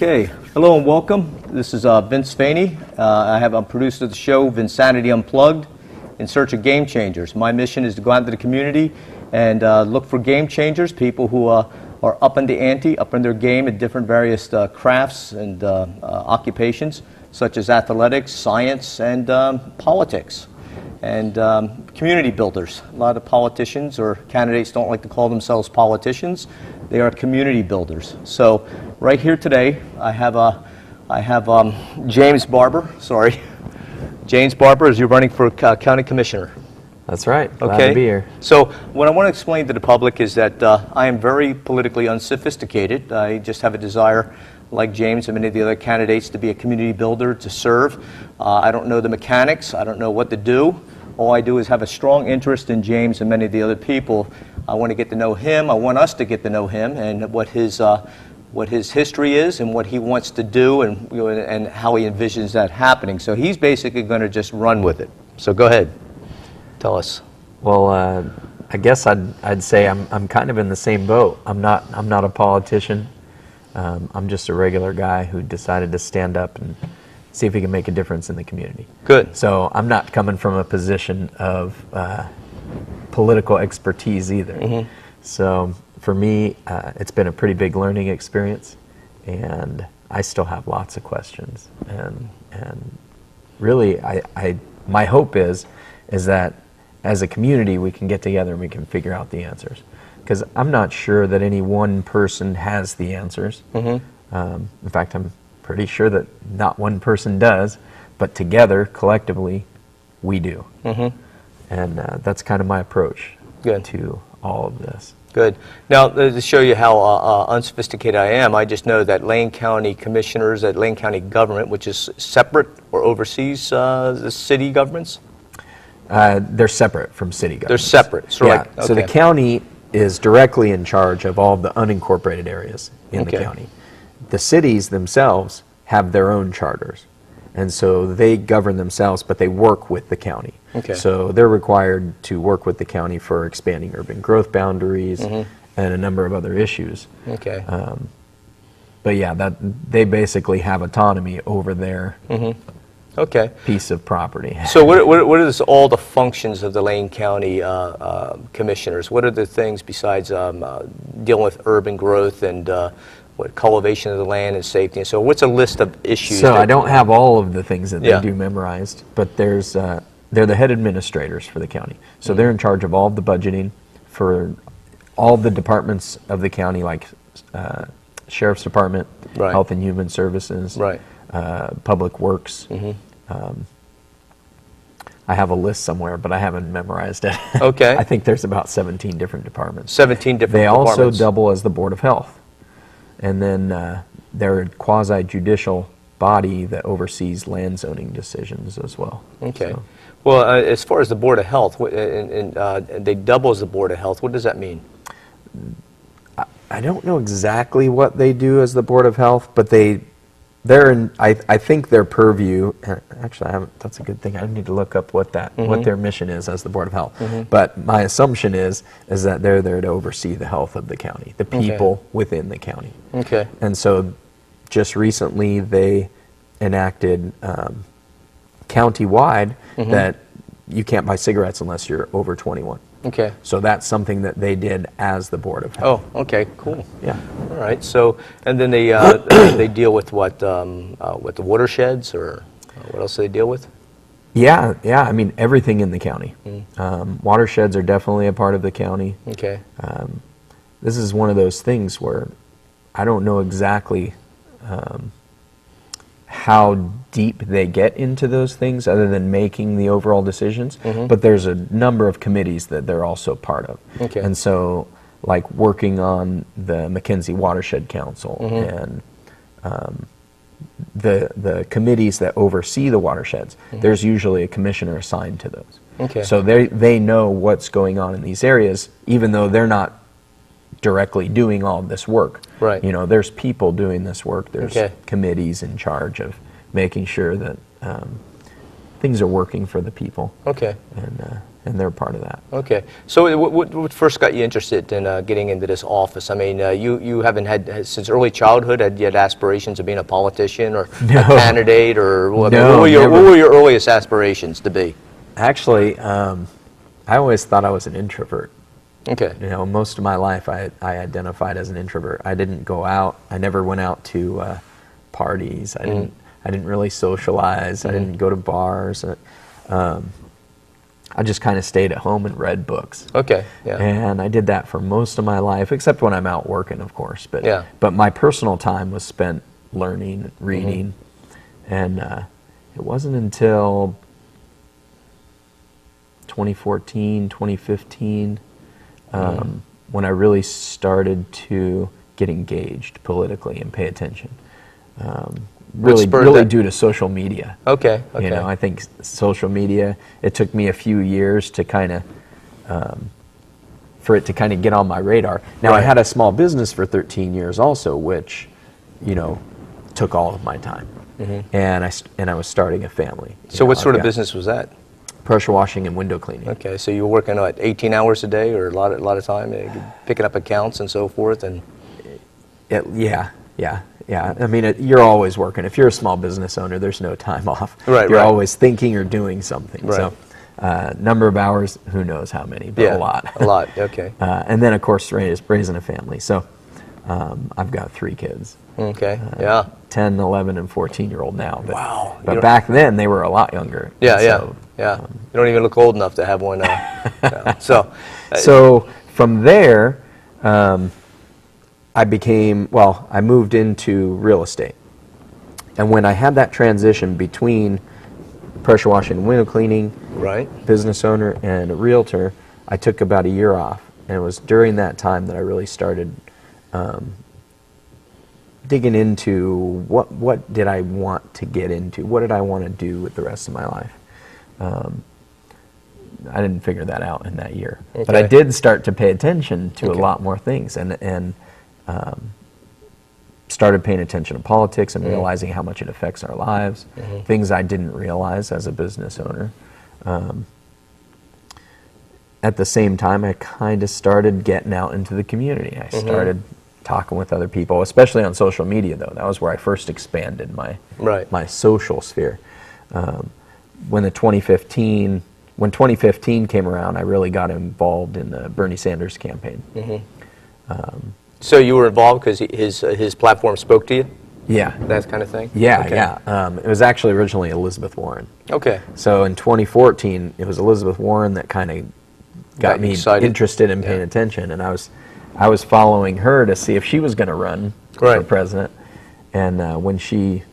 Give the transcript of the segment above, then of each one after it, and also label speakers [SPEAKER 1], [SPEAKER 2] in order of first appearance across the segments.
[SPEAKER 1] Okay, hello and welcome. This is Vince Faney. I'm a producer of the show Vinsanity Unplugged, in search of game changers. My mission is to go out into the community and look for game changers, people who are up in the ante, up in their game in different various crafts and occupations, such as athletics, science, and politics, and community builders. A lot of politicians or candidates don't like to call themselves politicians. They are community builders. So right here today, I have James Barber. Sorry, James Barber, as you're running for county commissioner.
[SPEAKER 2] That's right. Glad to be here.
[SPEAKER 1] So what I want to explain to the public is that I am very politically unsophisticated. I just have a desire, like James and many of the other candidates, to be a community builder, to serve. I don't know the mechanics. I don't know what to do. All I do is have a strong interest in James and many of the other people. I want to get to know him. I want us to get to know him and what his history is and what he wants to do and, and how he envisions that happening. So he's basically going to just run with it. So go ahead. Tell us.
[SPEAKER 2] Well, I guess I'd say I'm kind of in the same boat. I'm not a politician. I'm just a regular guy who decided to stand up and see if he can make a difference in the community.
[SPEAKER 1] Good.
[SPEAKER 2] So I'm not coming from a position of political expertise either. Mm-hmm. So for me, it's been a pretty big learning experience, and I still have lots of questions. And really, my hope is that as a community, we can get together and we can figure out the answers. Because I'm not sure that any one person has the answers. Mm-hmm. In fact, I'm pretty sure that not one person does, but together, collectively, we do. Mm-hmm. And that's kind of my approach to all of this.
[SPEAKER 1] Good. Now, to show you how unsophisticated I am, I just know that Lane County commissioners, that Lane County government, which is separate or oversees the city governments?
[SPEAKER 2] They're separate from city government.
[SPEAKER 1] They're separate. So,
[SPEAKER 2] yeah. So the county is directly in charge of all of the unincorporated areas in the county. The cities themselves have their own charters, and so they govern themselves, but they work with the county. Okay. So they're required to work with the county for expanding urban growth boundaries and a number of other issues. Okay. But yeah, they basically have autonomy over their piece of property.
[SPEAKER 1] So what are all the functions of the Lane County commissioners? What are the things besides dealing with urban growth and cultivation of the land and safety? And so what's a list of issues?
[SPEAKER 2] So I don't have all of the things that they do memorized, but they're the head administrators for the county. So they're in charge of all of the budgeting for all the departments of the county, like Sheriff's Department, Health and Human Services, Public Works. I have a list somewhere, but I haven't memorized it. Okay. I think there's about 17 different departments.
[SPEAKER 1] 17 different departments.
[SPEAKER 2] They also double as the Board of Health. And then they're a quasi-judicial body that oversees land zoning decisions as well. Okay. So.
[SPEAKER 1] Well, as far as the Board of Health, they double as the Board of Health. What does that mean?
[SPEAKER 2] I don't know exactly what they do as the Board of Health, but they're in, I think their purview, actually that's a good thing, I need to look up what their mission is as the Board of Health. But my assumption is that they're there to oversee the health of the county, the people within the county. Okay. And so just recently they enacted county-wide that you can't buy cigarettes unless you're over 21. Okay. So that's something that they did as the Board of Health.
[SPEAKER 1] Oh, okay, cool. Yeah. All right. So, and then they deal with what the watersheds, or what else do they deal with?
[SPEAKER 2] Yeah. I mean, everything in the county. Watersheds are definitely a part of the county. Okay. This is one of those things where I don't know exactly how deep they get into those things other than making the overall decisions, but there's a number of committees that they're also part of. Okay. And so, like working on the McKenzie Watershed Council and the committees that oversee the watersheds, there's usually a commissioner assigned to those. Okay. So they know what's going on in these areas, even though they're not directly doing all this work. Right. You know, there's people doing this work. There's committees in charge of making sure that things are working for the people.
[SPEAKER 1] Okay.
[SPEAKER 2] And they're part of that.
[SPEAKER 1] Okay. So what first got you interested in getting into this office? I mean, you haven't had, since early childhood, had you had aspirations of being a politician or a candidate, or what,
[SPEAKER 2] No,
[SPEAKER 1] what were your earliest aspirations to be?
[SPEAKER 2] Actually, I always thought I was an introvert.
[SPEAKER 1] Okay.
[SPEAKER 2] You know, most of my life I identified as an introvert. I didn't go out. I never went out to parties. I didn't really socialize. I didn't go to bars. I just kind of stayed at home and read books.
[SPEAKER 1] Okay. Yeah.
[SPEAKER 2] And I did that for most of my life, except when I'm out working, of course. But
[SPEAKER 1] yeah.
[SPEAKER 2] But my personal time was spent learning, reading, and it wasn't until 2014, 2015, when I really started to get engaged politically and pay attention. Really due to social media.
[SPEAKER 1] Okay. Okay.
[SPEAKER 2] You know, I think social media, it took me a few years to kind of, for it to kind of get on my radar. Now, I had a small business for 13 years also, which, you know, took all of my time. And I was starting a family.
[SPEAKER 1] So what sort of business was that?
[SPEAKER 2] Pressure washing and window cleaning.
[SPEAKER 1] Okay, so you were working, what, 18 hours a day, or a lot of time, picking up accounts and so forth, and...
[SPEAKER 2] Yeah. I mean, you're always working. If you're a small business owner, there's no time off.
[SPEAKER 1] Right,
[SPEAKER 2] you're always thinking or doing something.
[SPEAKER 1] Right.
[SPEAKER 2] So, number of hours, who knows how many, but a lot.
[SPEAKER 1] A lot, okay.
[SPEAKER 2] And then, of course, raising a family. So, I've got 3 kids.
[SPEAKER 1] Okay, yeah.
[SPEAKER 2] 10, 11, and 14-year-old now. But,
[SPEAKER 1] wow.
[SPEAKER 2] But back then, they were a lot younger.
[SPEAKER 1] Yeah,
[SPEAKER 2] so,
[SPEAKER 1] yeah. You don't even look old enough to have one.
[SPEAKER 2] So, from there... I moved into real estate. And when I had that transition between pressure washing and window cleaning, business owner and a realtor, I took about a year off. And it was during that time that I really started digging into what did I want to get into? What did I want to do with the rest of my life? I didn't figure that out in that year. Okay. But I did start to pay attention to a lot more things, and started paying attention to politics and realizing how much it affects our lives, things I didn't realize as a business owner. At the same time, I kind of started getting out into the community. I started talking with other people, especially on social media, though. That was where I first expanded my social sphere. When 2015 came around, I really got involved in the Bernie Sanders campaign.
[SPEAKER 1] So you were involved because his platform spoke to you?
[SPEAKER 2] Yeah.
[SPEAKER 1] That kind of thing?
[SPEAKER 2] Yeah, yeah. It was actually originally Elizabeth Warren.
[SPEAKER 1] Okay.
[SPEAKER 2] So in 2014, it was Elizabeth Warren that kind of got me interested in paying attention, and I was following her to see if she was going to run for president. And when she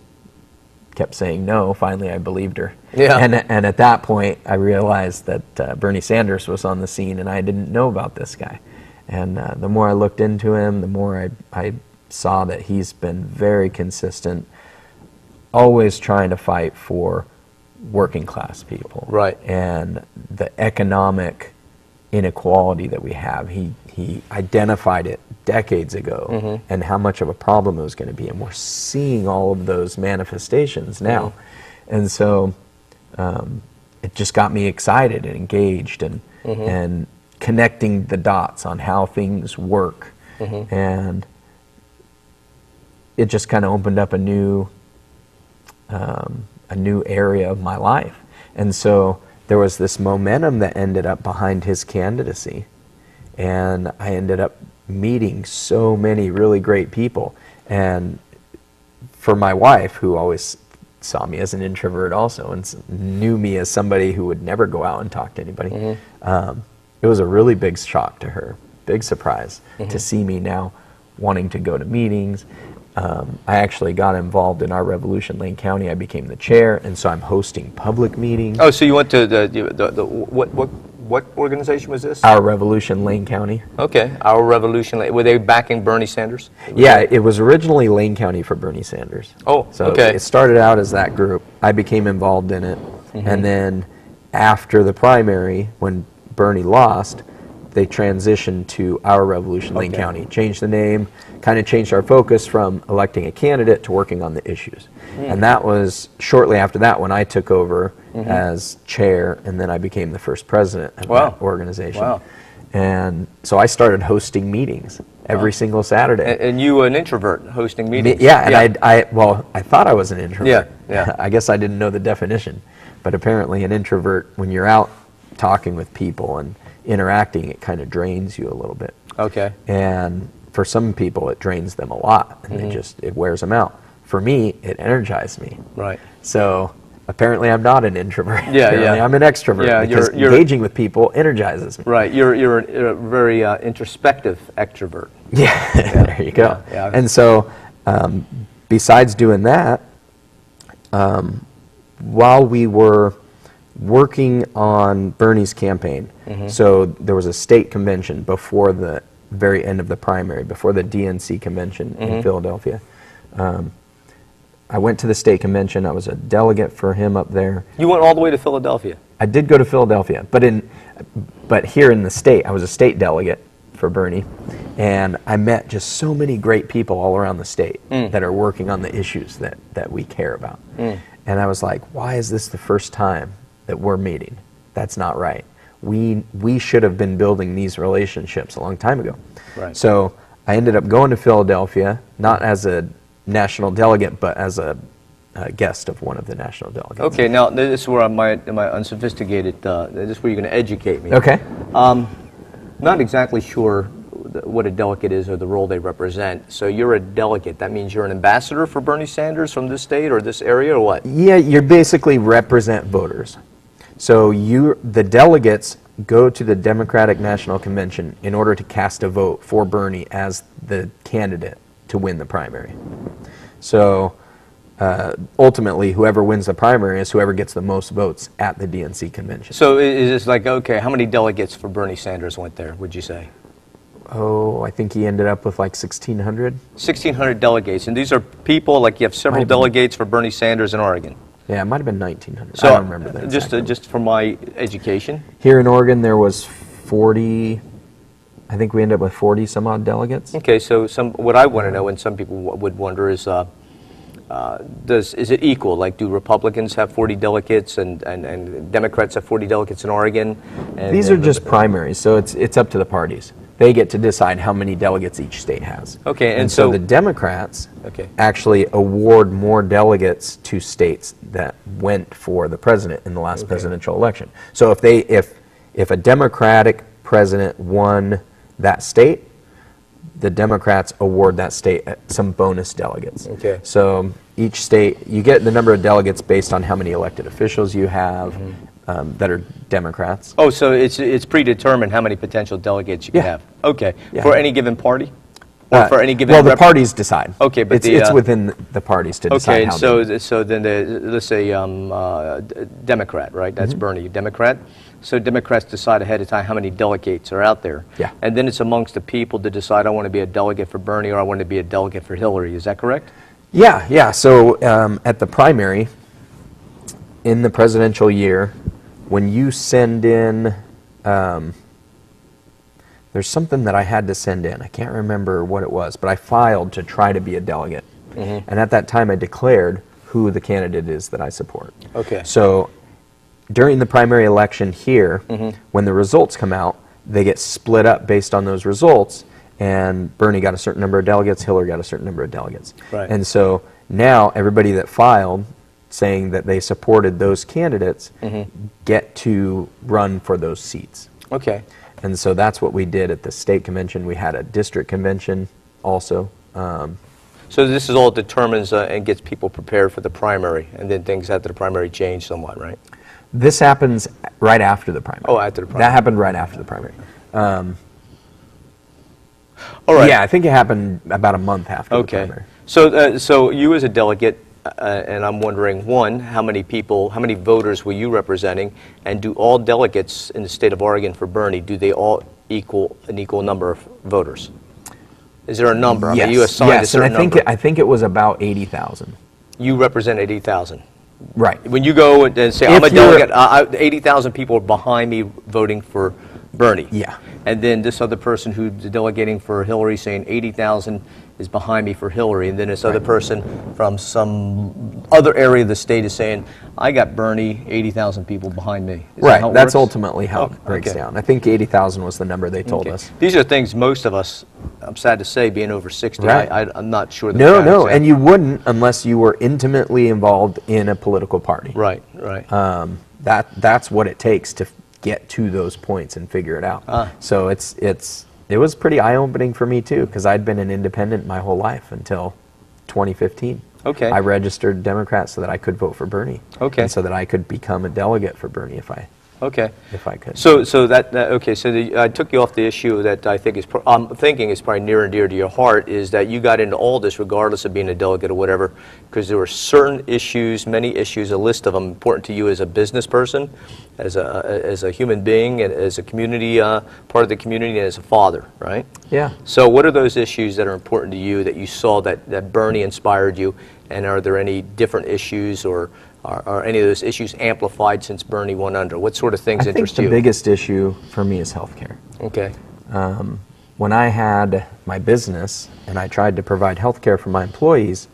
[SPEAKER 2] kept saying no, finally I believed her. Yeah. And at that point, I realized that Bernie Sanders was on the scene, and I didn't know about this guy. And the more I looked into him, the more I saw that he's been very consistent, always trying to fight for working class people. Right. And the economic inequality that we have, he identified it decades ago, and how much of a problem it was going to be. And we're seeing all of those manifestations now. And so it just got me excited and engaged, and connecting the dots on how things work. And it just kind of opened up a new area of my life. And so there was this momentum that ended up behind his candidacy, and I ended up meeting so many really great people. And for my wife, who always saw me as an introvert also, and knew me as somebody who would never go out and talk to anybody, it was a really big shock to her, big surprise to see me now wanting to go to meetings. I actually got involved in our Revolution Lane County. I became the chair, and so I'm hosting public meetings.
[SPEAKER 1] Oh, so you went to what organization was this?
[SPEAKER 2] Our Revolution Lane County.
[SPEAKER 1] Okay, Our Revolution Lane. Were they backing Bernie Sanders?
[SPEAKER 2] Yeah, it was originally Lane County for Bernie Sanders.
[SPEAKER 1] Oh,
[SPEAKER 2] so it started out as that group. I became involved in it, and then after the primary, when Bernie lost, they transitioned to Our Revolution, Lane County, changed the name, kind of changed our focus from electing a candidate to working on the issues. And that was shortly after that when I took over as chair, and then I became the first president of that organization.
[SPEAKER 1] Wow.
[SPEAKER 2] And so I started hosting meetings every single Saturday.
[SPEAKER 1] And you an introvert hosting meetings?
[SPEAKER 2] Yeah, and I thought I was an introvert.
[SPEAKER 1] Yeah.
[SPEAKER 2] I guess I didn't know the definition. But apparently an introvert, when you're out talking with people and interacting, it kind of drains you a little bit.
[SPEAKER 1] Okay.
[SPEAKER 2] And for some people, it drains them a lot, and it wears them out. For me, it energized me.
[SPEAKER 1] Right.
[SPEAKER 2] So apparently I'm not an introvert.
[SPEAKER 1] Yeah,
[SPEAKER 2] Apparently I'm an extrovert, because engaging with people energizes me.
[SPEAKER 1] Right. You're a very introspective extrovert.
[SPEAKER 2] Yeah, there you go.
[SPEAKER 1] Yeah.
[SPEAKER 2] And so besides doing that, while we were working on Bernie's campaign, so there was a state convention before the very end of the primary, before the DNC convention in Philadelphia. I went to the state convention. I was a delegate for him up there.
[SPEAKER 1] You went all the way to Philadelphia?
[SPEAKER 2] I did go to Philadelphia, but here in the state, I was a state delegate for Bernie, and I met just so many great people all around the state that are working on the issues that we care about. And I was like, why is this the first time that we're meeting? That's not right. We should have been building these relationships a long time ago.
[SPEAKER 1] Right.
[SPEAKER 2] So I ended up going to Philadelphia, not as a national delegate, but as a guest of one of the national delegates.
[SPEAKER 1] Okay, now this is where my unsophisticated, this is where you're going to educate me.
[SPEAKER 2] Okay.
[SPEAKER 1] Not exactly sure what a delegate is or the role they represent. So you're a delegate. That means you're an ambassador for Bernie Sanders from this state or this area, or what?
[SPEAKER 2] Yeah, you basically represent voters. So the delegates go to the Democratic National Convention in order to cast a vote for Bernie as the candidate to win the primary. So ultimately, whoever wins the primary is whoever gets the most votes at the DNC convention.
[SPEAKER 1] So is this like, okay, how many delegates for Bernie Sanders went there, would you say?
[SPEAKER 2] Oh, I think he ended up with like 1,600.
[SPEAKER 1] 1,600 delegates, and these are people, like you have several delegates for Bernie Sanders in Oregon.
[SPEAKER 2] Yeah, it might have been 1,900.
[SPEAKER 1] So
[SPEAKER 2] I don't remember that.
[SPEAKER 1] Just for my education.
[SPEAKER 2] Here in Oregon, there was 40. I think we ended up with 40 some odd delegates.
[SPEAKER 1] Okay, so what I want to know, and some people would wonder, is is it equal? Like, do Republicans have 40 delegates and Democrats have 40 delegates in Oregon?
[SPEAKER 2] These are just primaries, so it's up to the parties. They get to decide how many delegates each state has.
[SPEAKER 1] Okay,
[SPEAKER 2] and so the Democrats
[SPEAKER 1] Okay.
[SPEAKER 2] actually award more delegates to states that went for the president in the last presidential election. So if a Democratic president won that state, the Democrats award that state some bonus delegates.
[SPEAKER 1] Okay.
[SPEAKER 2] So each state, you get the number of delegates based on how many elected officials you have that are Democrats.
[SPEAKER 1] Oh, so it's predetermined how many potential delegates you can have. Okay.
[SPEAKER 2] Yeah.
[SPEAKER 1] For any given party? Or for any given
[SPEAKER 2] well, the parties decide.
[SPEAKER 1] Okay, but
[SPEAKER 2] it's within the parties to decide how
[SPEAKER 1] so then let's say Democrat, right? That's Bernie, Democrat. So Democrats decide ahead of time how many delegates are out there.
[SPEAKER 2] Yeah.
[SPEAKER 1] And then it's amongst the people to decide, I want to be a delegate for Bernie or I want to be a delegate for Hillary. Is that correct?
[SPEAKER 2] Yeah. So at the primary, in the presidential year, when you send in, there's something that I had to send in. I can't remember what it was, but I filed to try to be a delegate. And at that time, I declared who the candidate is that I support.
[SPEAKER 1] Okay.
[SPEAKER 2] So during the primary election here, when the results come out, they get split up based on those results, and Bernie got a certain number of delegates, Hillary got a certain number of delegates.
[SPEAKER 1] Right.
[SPEAKER 2] And so now everybody that filed saying that they supported those candidates get to run for those seats.
[SPEAKER 1] Okay.
[SPEAKER 2] And so that's what we did at the state convention. We had a district convention also.
[SPEAKER 1] So this is all determines and gets people prepared for the primary, and then things after the primary change somewhat, right?
[SPEAKER 2] This happens right after the primary.
[SPEAKER 1] Oh, after the primary.
[SPEAKER 2] That happened right after the primary.
[SPEAKER 1] All right.
[SPEAKER 2] Yeah, I think it happened about a month after the primary.
[SPEAKER 1] So you as a delegate, and I'm wondering, one, how many voters were you representing, and do all delegates in the state of Oregon for Bernie, do they all equal an equal number of voters? Is there a number?
[SPEAKER 2] Yes,
[SPEAKER 1] I mean, you assigned a certain number.
[SPEAKER 2] I think it was about 80,000.
[SPEAKER 1] You represent 80,000.
[SPEAKER 2] Right.
[SPEAKER 1] When you go and say, I'm a delegate, 80,000 people are behind me voting for Bernie.
[SPEAKER 2] Yeah.
[SPEAKER 1] and then this other person who's delegating for Hillary saying 80,000 is behind me for Hillary, and then this other person from some other area of the state is saying, I got Bernie, 80,000 people behind me. Is that how it
[SPEAKER 2] That's
[SPEAKER 1] works?
[SPEAKER 2] ultimately how it breaks down. I think 80,000 was the number they told us.
[SPEAKER 1] These are things most of us, I'm sad to say, being over 60,
[SPEAKER 2] Right.
[SPEAKER 1] I'm not sure that
[SPEAKER 2] No, and you wouldn't unless you were intimately involved in a political party.
[SPEAKER 1] Right.
[SPEAKER 2] That's what it takes to get to those points and figure it out. So it was pretty eye-opening for me too, because I'd been an independent my whole life until 2015.
[SPEAKER 1] Okay.
[SPEAKER 2] I registered Democrat so that I could vote for Bernie.
[SPEAKER 1] Okay.
[SPEAKER 2] And so that I could become a delegate for Bernie if I could.
[SPEAKER 1] So I took you off the issue that I think I'm thinking is probably near and dear to your heart, is that you got into all this regardless of being a delegate or whatever, because there were certain issues, many issues, a list of them important to you as a business person, as a human being, and as a community, part of the community, and as a father, right?
[SPEAKER 2] Yeah.
[SPEAKER 1] So what are those issues that are important to you that you saw that Bernie inspired you, and are there any different issues, or are any of those issues amplified since Bernie won under? What sort of things interest you?
[SPEAKER 2] I think the biggest issue for me is healthcare.
[SPEAKER 1] Okay.
[SPEAKER 2] When I had my business and I tried to provide healthcare for my employees,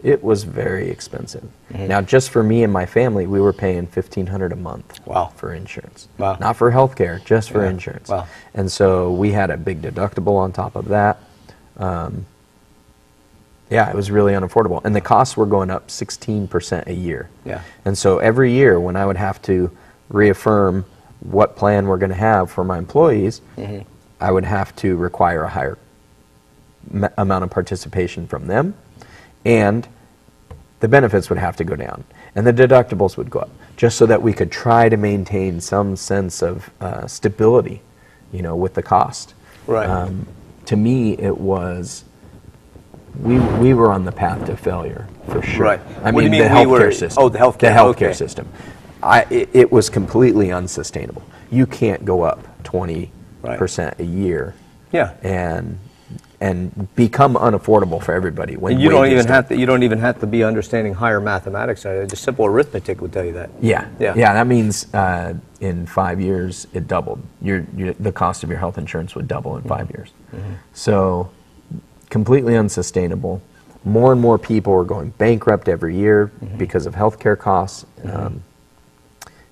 [SPEAKER 2] it was very expensive. Now, just for me and my family, we were paying $1,500 a month for insurance.
[SPEAKER 1] Wow.
[SPEAKER 2] Not for healthcare, just for insurance.
[SPEAKER 1] Wow.
[SPEAKER 2] And so we had a big deductible on top of that. Yeah, it was really unaffordable. And the costs were going up 16% a year.
[SPEAKER 1] Yeah.
[SPEAKER 2] And so every year when I would have to reaffirm what plan we're going to have for my employees, I would have to require a higher amount of participation from them, and the benefits would have to go down, and the deductibles would go up, just so that we could try to maintain some sense of stability, with the cost.
[SPEAKER 1] Right.
[SPEAKER 2] To me, it was... We were on the path to failure, for sure.
[SPEAKER 1] Right.
[SPEAKER 2] I
[SPEAKER 1] What do
[SPEAKER 2] mean,
[SPEAKER 1] you mean
[SPEAKER 2] the
[SPEAKER 1] we
[SPEAKER 2] healthcare
[SPEAKER 1] were-
[SPEAKER 2] system.
[SPEAKER 1] Oh, the healthcare.
[SPEAKER 2] The healthcare
[SPEAKER 1] Okay.
[SPEAKER 2] system. It was completely unsustainable. You can't go up 20% a year.
[SPEAKER 1] Yeah.
[SPEAKER 2] And become unaffordable for everybody when
[SPEAKER 1] And you don't
[SPEAKER 2] wages
[SPEAKER 1] even have to be understanding higher mathematics. Just simple arithmetic would tell you that.
[SPEAKER 2] Yeah.
[SPEAKER 1] Yeah.
[SPEAKER 2] That means in 5 years it doubled. The cost of your health insurance would double in 5 years. So completely unsustainable. More and more people are going bankrupt every year because of healthcare costs,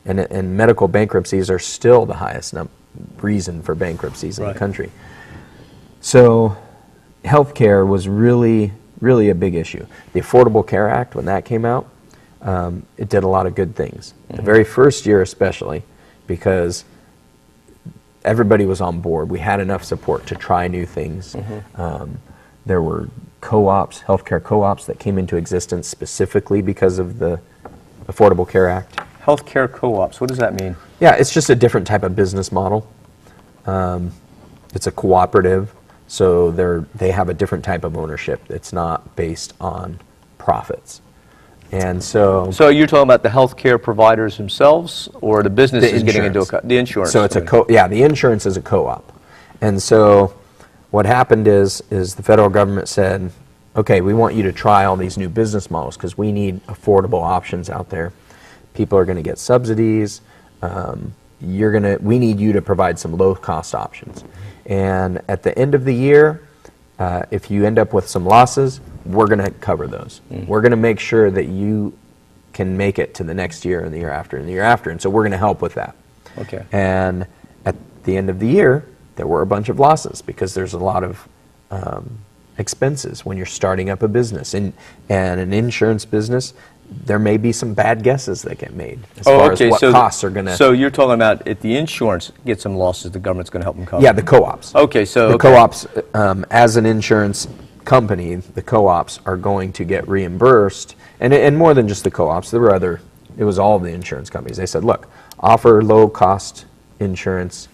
[SPEAKER 2] and medical bankruptcies are still the highest reason for bankruptcies in the country. So healthcare was really, really a big issue. The Affordable Care Act, when that came out, it did a lot of good things. The very first year especially, because everybody was on board. We had enough support to try new things. There were co-ops, healthcare co-ops that came into existence specifically because of the Affordable Care Act.
[SPEAKER 1] Healthcare co-ops, what does that mean?
[SPEAKER 2] Yeah, it's just a different type of business model. It's a cooperative, so they have a different type of ownership. It's not based on profits. And so
[SPEAKER 1] you're talking about the healthcare providers themselves, or the businesses getting into the insurance?
[SPEAKER 2] So it's the insurance is a co-op. And so what happened is the federal government said, okay, we want you to try all these new business models because we need affordable options out there. People are going to get subsidies. We need you to provide some low-cost options. And at the end of the year, if you end up with some losses, we're going to cover those. We're going to make sure that you can make it to the next year and the year after and the year after. And so we're going to help with that.
[SPEAKER 1] Okay.
[SPEAKER 2] And at the end of the year, there were a bunch of losses because there's a lot of expenses when you're starting up a business. And an insurance business, there may be some bad guesses that get made as far as what costs are going to...
[SPEAKER 1] So you're talking about if the insurance gets some losses, the government's going to help them cover?
[SPEAKER 2] Yeah, the co-ops.
[SPEAKER 1] Okay, so...
[SPEAKER 2] The co-ops, as an insurance company, the co-ops are going to get reimbursed. And more than just the co-ops, there were it was all of the insurance companies. They said, look, offer low-cost insurance,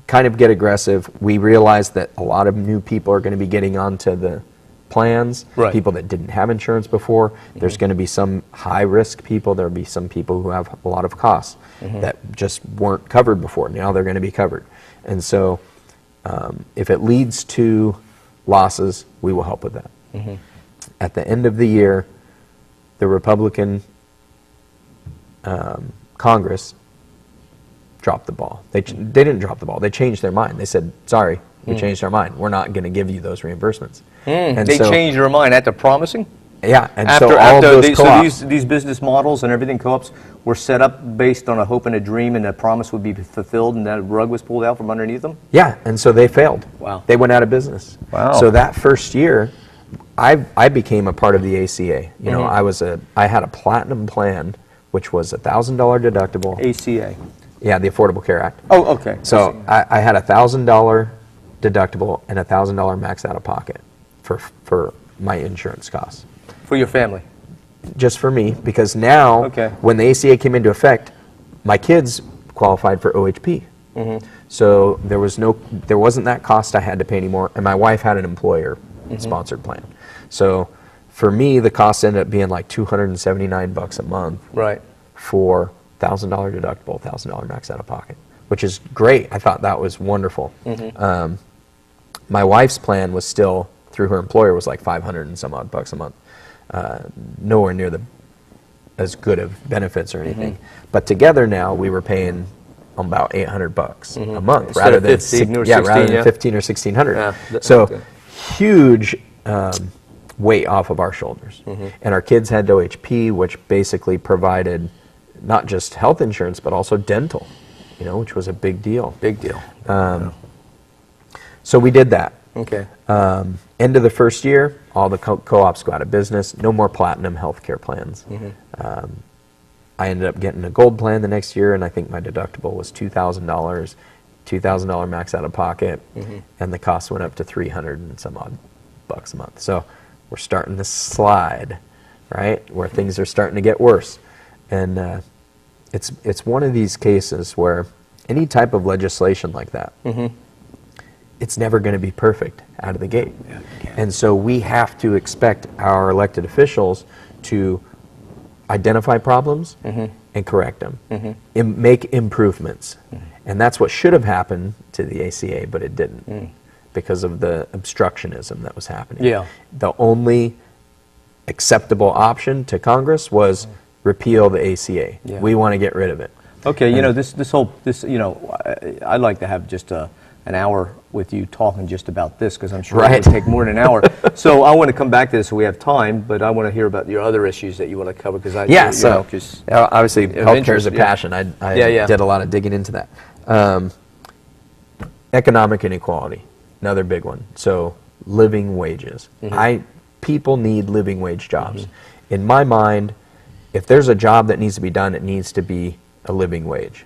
[SPEAKER 2] kind of get aggressive. We realize that a lot of new people are going to be getting onto the plans, people that didn't have insurance before. There's going to be some high-risk people. There'll be some people who have a lot of costs that just weren't covered before. Now they're going to be covered. And so if it leads to losses, we will help with that. At the end of the year, the Republican Congress dropped the ball. They didn't drop the ball. They changed their mind. They said, sorry, we changed our mind. We're not going to give you those reimbursements. And
[SPEAKER 1] they changed their mind after promising?
[SPEAKER 2] Yeah, and
[SPEAKER 1] After,
[SPEAKER 2] so all of those co-ops.
[SPEAKER 1] so these business models and everything, co-ops, were set up based on a hope and a dream, and a promise would be fulfilled, and that rug was pulled out from underneath them?
[SPEAKER 2] Yeah, and so they failed.
[SPEAKER 1] Wow.
[SPEAKER 2] They went out of business.
[SPEAKER 1] Wow.
[SPEAKER 2] So that first year, I became a part of the ACA. You know, I had a platinum plan, which was $1,000 deductible.
[SPEAKER 1] ACA.
[SPEAKER 2] Yeah, the Affordable Care Act.
[SPEAKER 1] Oh, okay.
[SPEAKER 2] So I had $1,000 deductible and $1,000 max out of pocket for my insurance costs.
[SPEAKER 1] For your family?
[SPEAKER 2] Just for me, because now, when the ACA came into effect, my kids qualified for OHP. So there wasn't that cost I had to pay anymore, and my wife had an employer-sponsored plan. So for me, the cost ended up being like $279 a month.
[SPEAKER 1] Right.
[SPEAKER 2] For $1,000 deductible, $1,000 max out of pocket, which is great. I thought that was wonderful. My wife's plan was still, through her employer, was like 500 and some odd bucks a month. Nowhere near as good of benefits or anything. But together now, we were paying about $800 a month rather than
[SPEAKER 1] 15 or 16,
[SPEAKER 2] rather than 15 or 1600.
[SPEAKER 1] Yeah.
[SPEAKER 2] So huge weight off of our shoulders. And our kids had OHP, which basically provided not just health insurance but also dental, you know, which was a big deal.
[SPEAKER 1] Big deal.
[SPEAKER 2] So we did that.
[SPEAKER 1] Okay.
[SPEAKER 2] End of the first year, all the co-ops go out of business. No more platinum healthcare plans. I ended up getting a gold plan the next year, and I think my deductible was $2,000, $2,000 max out of pocket, and the cost went up to 300 and some odd bucks a month. So we're starting to slide, right, where things are starting to get worse. And it's one of these cases where any type of legislation like that, it's never going to be perfect out of the gate. And so we have to expect our elected officials to identify problems and correct them, and make improvements. And that's what should have happened to the ACA, but it didn't because of the obstructionism that was happening. The only acceptable option to Congress was repeal the ACA. We want to get rid of it.
[SPEAKER 1] Okay, you know, you know, I'd like to have just an hour with you talking just about this, because I'm sure it would take more than an hour. So I want to come back to this so we have time, but I want to hear about your other issues that you want to cover, because
[SPEAKER 2] obviously healthcare is a passion. I did a lot of digging into that. Economic inequality, another big one. So living wages. People need living wage jobs. In my mind, if there's a job that needs to be done, it needs to be a living wage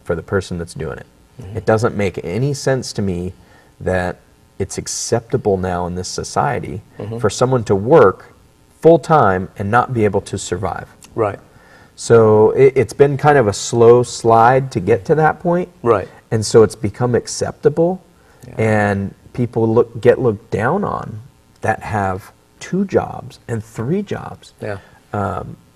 [SPEAKER 2] for the person that's doing it. It doesn't make any sense to me that it's acceptable now in this society for someone to work full-time and not be able to survive.
[SPEAKER 1] Right.
[SPEAKER 2] So it's been kind of a slow slide to get to that point.
[SPEAKER 1] Right.
[SPEAKER 2] And so it's become acceptable, and people get looked down on that have 2 jobs and 3 jobs.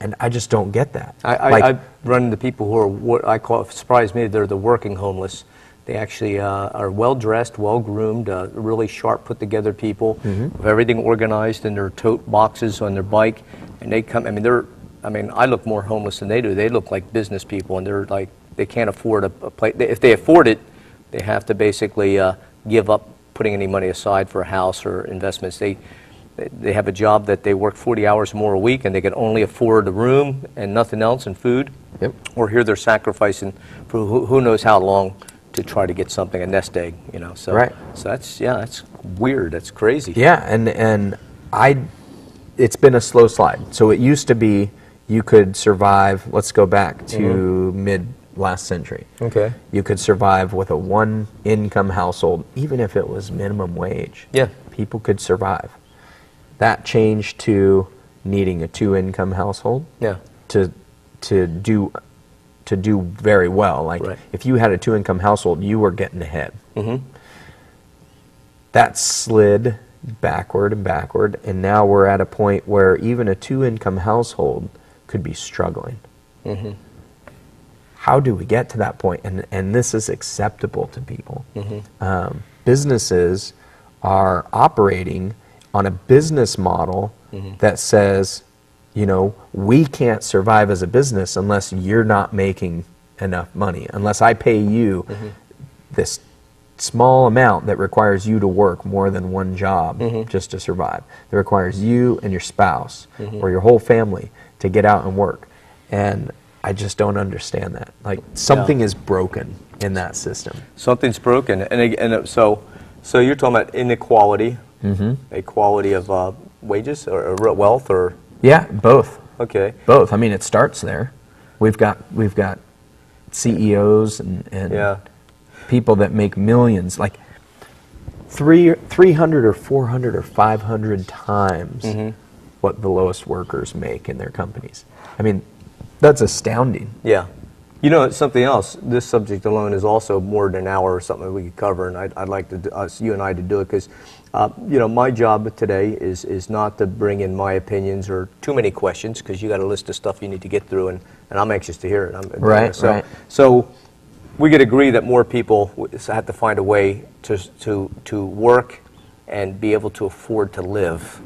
[SPEAKER 2] And I just don't get that.
[SPEAKER 1] I run into people who are what I call, surprise me, they're the working homeless. They actually are well-dressed, well-groomed, really sharp, put-together people, with everything organized in their tote boxes on their bike, and they come. I mean, I look more homeless than they do. They look like business people, and they're like, they can't afford a place. If they afford it, they have to basically give up putting any money aside for a house or investments. They have a job that they work 40 hours more a week, and they can only afford a room and nothing else and food. Or here they're sacrificing for who knows how long to try to get something, a nest egg, you know. So, so that's weird. That's crazy.
[SPEAKER 2] And it's been a slow slide. So it used to be you could survive. Let's go back to mid last century.
[SPEAKER 1] Okay.
[SPEAKER 2] You could survive with a 1-income household, even if it was minimum wage. People could survive. That changed to needing a 2-income household to do very well. Like if you had a 2-income household, you were getting ahead. That slid backward and backward, and now we're at a point where even a 2-income household could be struggling. How do we get to that point? And this is acceptable to people. Businesses are operating on a business model that says, you know, we can't survive as a business unless you're not making enough money. Unless I pay you this small amount that requires you to work more than one job just to survive. That requires you and your spouse or your whole family to get out and work. And I just don't understand that. Like, something is broken in that system.
[SPEAKER 1] Something's broken. And so you're talking about inequality, equality of wages or wealth, or?
[SPEAKER 2] Yeah, both.
[SPEAKER 1] Okay.
[SPEAKER 2] Both. I mean, it starts there. We've got CEOs and people that make millions, like 300 or 400 or 500 times what the lowest workers make in their companies. I mean, that's astounding.
[SPEAKER 1] Yeah. You know, something else, this subject alone is also more than an hour or something we could cover, and I'd like you and I to do it, because, you know, my job today is not to bring in my opinions or too many questions, because you got a list of stuff you need to get through, and I'm anxious to hear it.
[SPEAKER 2] Right.
[SPEAKER 1] So we could agree that more people have to find a way to work and be able to afford to live.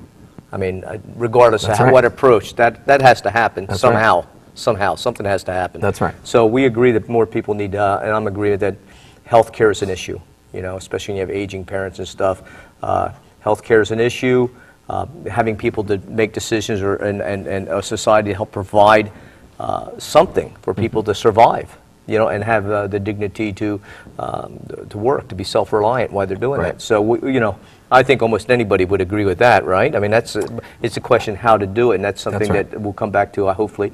[SPEAKER 1] I mean, regardless of what approach, that has to happen somehow. Somehow, something has to happen.
[SPEAKER 2] That's right.
[SPEAKER 1] So we agree that more people need, and I'm agreeing that healthcare is an issue, you know, especially when you have aging parents and stuff. Healthcare is an issue. Having people to make decisions and a society to help provide something for people to survive, you know, and have the dignity to work, to be self-reliant while they're doing that. So, you know, I think almost anybody would agree with that, right? I mean, it's a question how to do it, and that's something that we'll come back to, hopefully.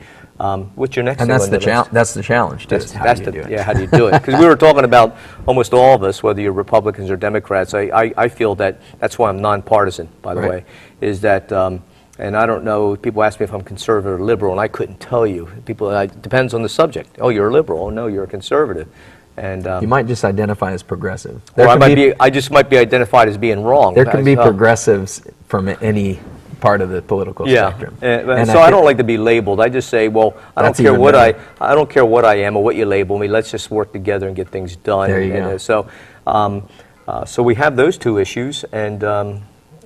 [SPEAKER 1] What's your next thing?
[SPEAKER 2] And that's the challenge, too. How do you do it?
[SPEAKER 1] Yeah, how do you do it? Because we were talking about almost all of us, whether you're Republicans or Democrats. I feel that's why I'm nonpartisan, by the way, is that, and I don't know, people ask me if I'm conservative or liberal, and I couldn't tell you. It depends on the subject. Oh, you're a liberal. Oh, no, you're a conservative. And
[SPEAKER 2] you might just identify as progressive.
[SPEAKER 1] Or I just might be identified as being wrong.
[SPEAKER 2] There can be progressives from any part of the political spectrum.
[SPEAKER 1] And so I don't like to be labeled. I just say, well, I don't care what I am or what you label me. Let's just work together and get things done.
[SPEAKER 2] There you go.
[SPEAKER 1] So we have those two issues, and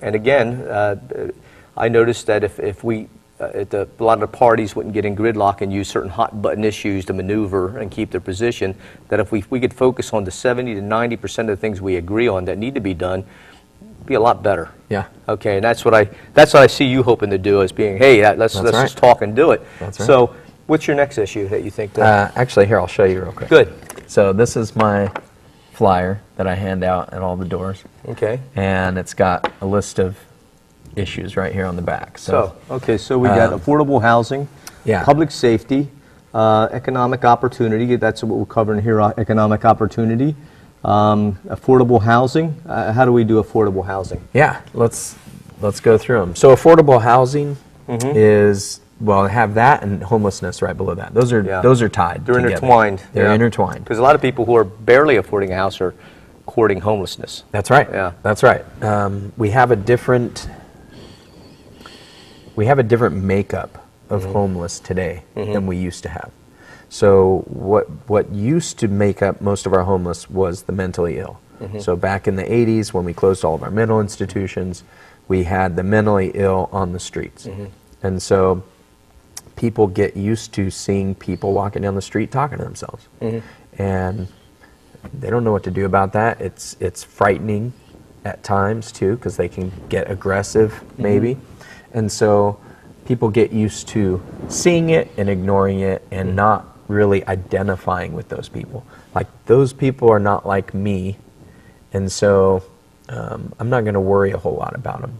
[SPEAKER 1] again, I noticed that if we a lot of the parties wouldn't get in gridlock and use certain hot button issues to maneuver and keep their position, that if we could focus on the 70 to 90% of the things we agree on that need to be done, it'd be a lot better.
[SPEAKER 2] Yeah.
[SPEAKER 1] Okay, and that's what I see you hoping to do, as being, hey, let's just talk and do it.
[SPEAKER 2] That's right.
[SPEAKER 1] So what's your next issue that you think
[SPEAKER 2] actually, here, I'll show you real quick.
[SPEAKER 1] Good.
[SPEAKER 2] So this is my flyer that I hand out at all the doors.
[SPEAKER 1] Okay.
[SPEAKER 2] And it's got a list of issues right here on the back.
[SPEAKER 1] So we got affordable housing, public safety, economic opportunity. That's what we're covering here, economic opportunity, affordable housing. How do we do affordable housing?
[SPEAKER 2] Yeah, let's go through them. So affordable housing is, well, have that and homelessness right below that. Those are tied.
[SPEAKER 1] They're
[SPEAKER 2] together.
[SPEAKER 1] intertwined.
[SPEAKER 2] They're intertwined.
[SPEAKER 1] Because a lot of people who are barely affording a house are courting homelessness.
[SPEAKER 2] That's right.
[SPEAKER 1] Yeah.
[SPEAKER 2] That's right. We have a different makeup of homeless today than we used to have. So what used to make up most of our homeless was the mentally ill. So back in the 80s, when we closed all of our mental institutions, we had the mentally ill on the streets. And so people get used to seeing people walking down the street talking to themselves. And they don't know what to do about that. It's frightening at times too, because they can get aggressive maybe. And so people get used to seeing it and ignoring it and not really identifying with those people. Like, those people are not like me, and so I'm not going to worry a whole lot about them.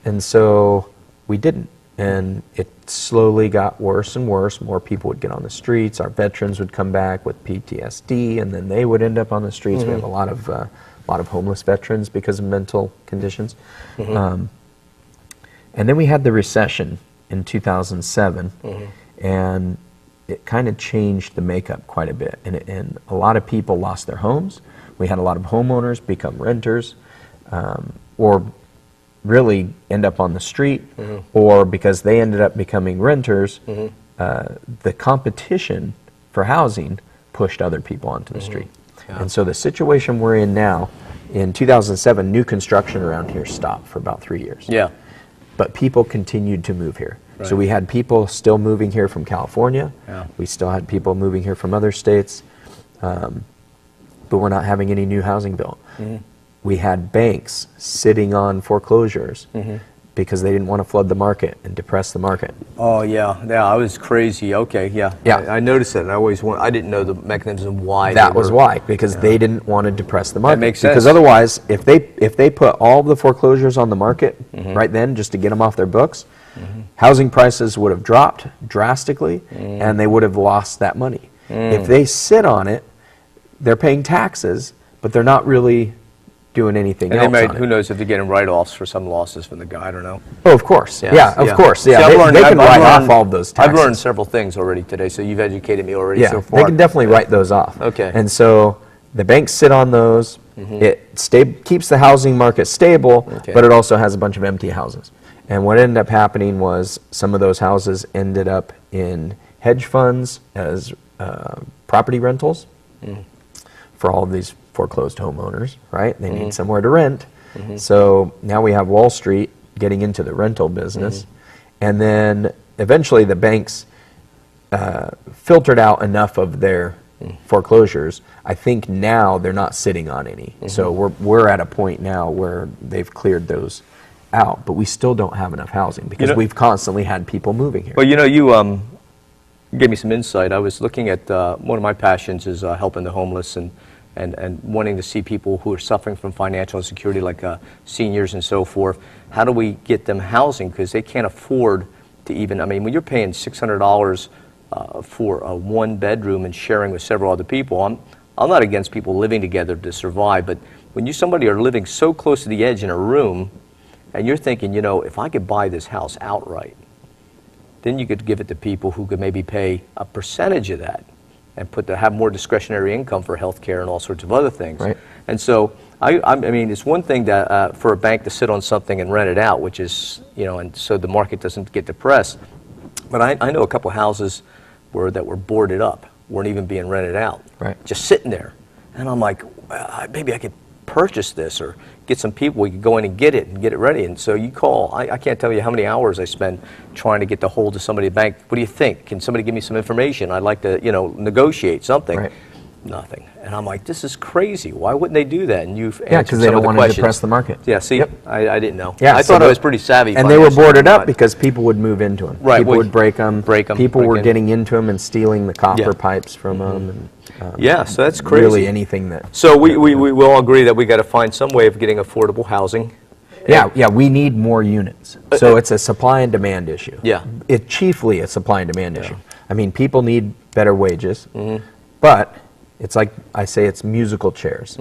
[SPEAKER 2] And so we didn't. And it slowly got worse and worse. More people would get on the streets. Our veterans would come back with PTSD, and then they would end up on the streets. We have a lot of homeless veterans because of mental conditions. And then we had the recession in 2007, and it kind of changed the makeup quite a bit. And a lot of people lost their homes. We had a lot of homeowners become renters, or really end up on the street, or because they ended up becoming renters, the competition for housing pushed other people onto the street. And so the situation we're in now, in 2007, new construction around here stopped for about 3 years. but people continued to move here.
[SPEAKER 1] Right.
[SPEAKER 2] So we had people still moving here from California.
[SPEAKER 1] Yeah.
[SPEAKER 2] We still had people moving here from other states, but we're not having any new housing built. We had banks sitting on foreclosures because they didn't want to flood the market and depress the market.
[SPEAKER 1] Oh yeah, I was crazy. Okay, yeah. I noticed it, and I didn't know the mechanism why.
[SPEAKER 2] That was why, because they didn't want to depress the market.
[SPEAKER 1] That makes sense.
[SPEAKER 2] Because otherwise, if they put all the foreclosures on the market right then, just to get them off their books, housing prices would have dropped drastically, and they would have lost that money. If they sit on it, they're paying taxes, but they're not really doing anything else.
[SPEAKER 1] And they might,
[SPEAKER 2] on
[SPEAKER 1] who
[SPEAKER 2] it.
[SPEAKER 1] knows if they're getting write-offs for some losses from the guy, I don't know.
[SPEAKER 2] Oh, of course. Yeah, of course. Yeah,
[SPEAKER 1] See,
[SPEAKER 2] they can write off all of those taxes.
[SPEAKER 1] I've learned several things already today, so you've educated me already so far.
[SPEAKER 2] They can definitely write those off.
[SPEAKER 1] Okay.
[SPEAKER 2] And so the banks sit on those. It keeps the housing market stable, but it also has a bunch of empty houses. And what ended up happening was some of those houses ended up in hedge funds as property rentals for all of these foreclosed homeowners, right? They need somewhere to rent. So now we have Wall Street getting into the rental business. And then eventually the banks filtered out enough of their foreclosures. I think now they're not sitting on any. So we're at a point now where they've cleared those out, but we still don't have enough housing because we've constantly had people moving here.
[SPEAKER 1] Well, you know, you gave me some insight. I was looking at, one of my passions is helping the homeless and wanting to see people who are suffering from financial insecurity, like seniors and so forth. How do we get them housing? Because they can't afford to even, I mean, when you're paying $600 for a one bedroom and sharing with several other people, I'm not against people living together to survive, but when somebody are living so close to the edge in a room, and you're thinking, you know, if I could buy this house outright, then you could give it to people who could maybe pay a percentage of that and have more discretionary income for health care and all sorts of other things.
[SPEAKER 2] Right.
[SPEAKER 1] And so, I mean, it's one thing that for a bank to sit on something and rent it out, which is, you know, and so the market doesn't get depressed. But I know a couple houses that were boarded up, weren't even being rented out, just sitting there. And I'm like, maybe I could purchase this or get some people, we could go in and get it ready. And so you call, I can't tell you how many hours I spend trying to get the hold of somebody at the bank. What do you think? Can somebody give me some information? I'd like to, you know, negotiate something. Nothing. And I'm like, this is crazy. Why wouldn't they do that? And you've answered
[SPEAKER 2] because they don't want to depress the market.
[SPEAKER 1] Yeah, see, I didn't know.
[SPEAKER 2] Yeah,
[SPEAKER 1] I thought I was pretty savvy.
[SPEAKER 2] And they were boarded up because people would move into them.
[SPEAKER 1] Right.
[SPEAKER 2] People would break them. People were getting into them and stealing the copper pipes from them. And,
[SPEAKER 1] so that's crazy.
[SPEAKER 2] Really anything that...
[SPEAKER 1] So we all agree that we got to find some way of getting affordable housing.
[SPEAKER 2] Yeah, we need more units. So it's a supply and demand issue.
[SPEAKER 1] Yeah.
[SPEAKER 2] It's chiefly a supply and demand issue. I mean, people need better wages, but it's like I say, it's musical chairs,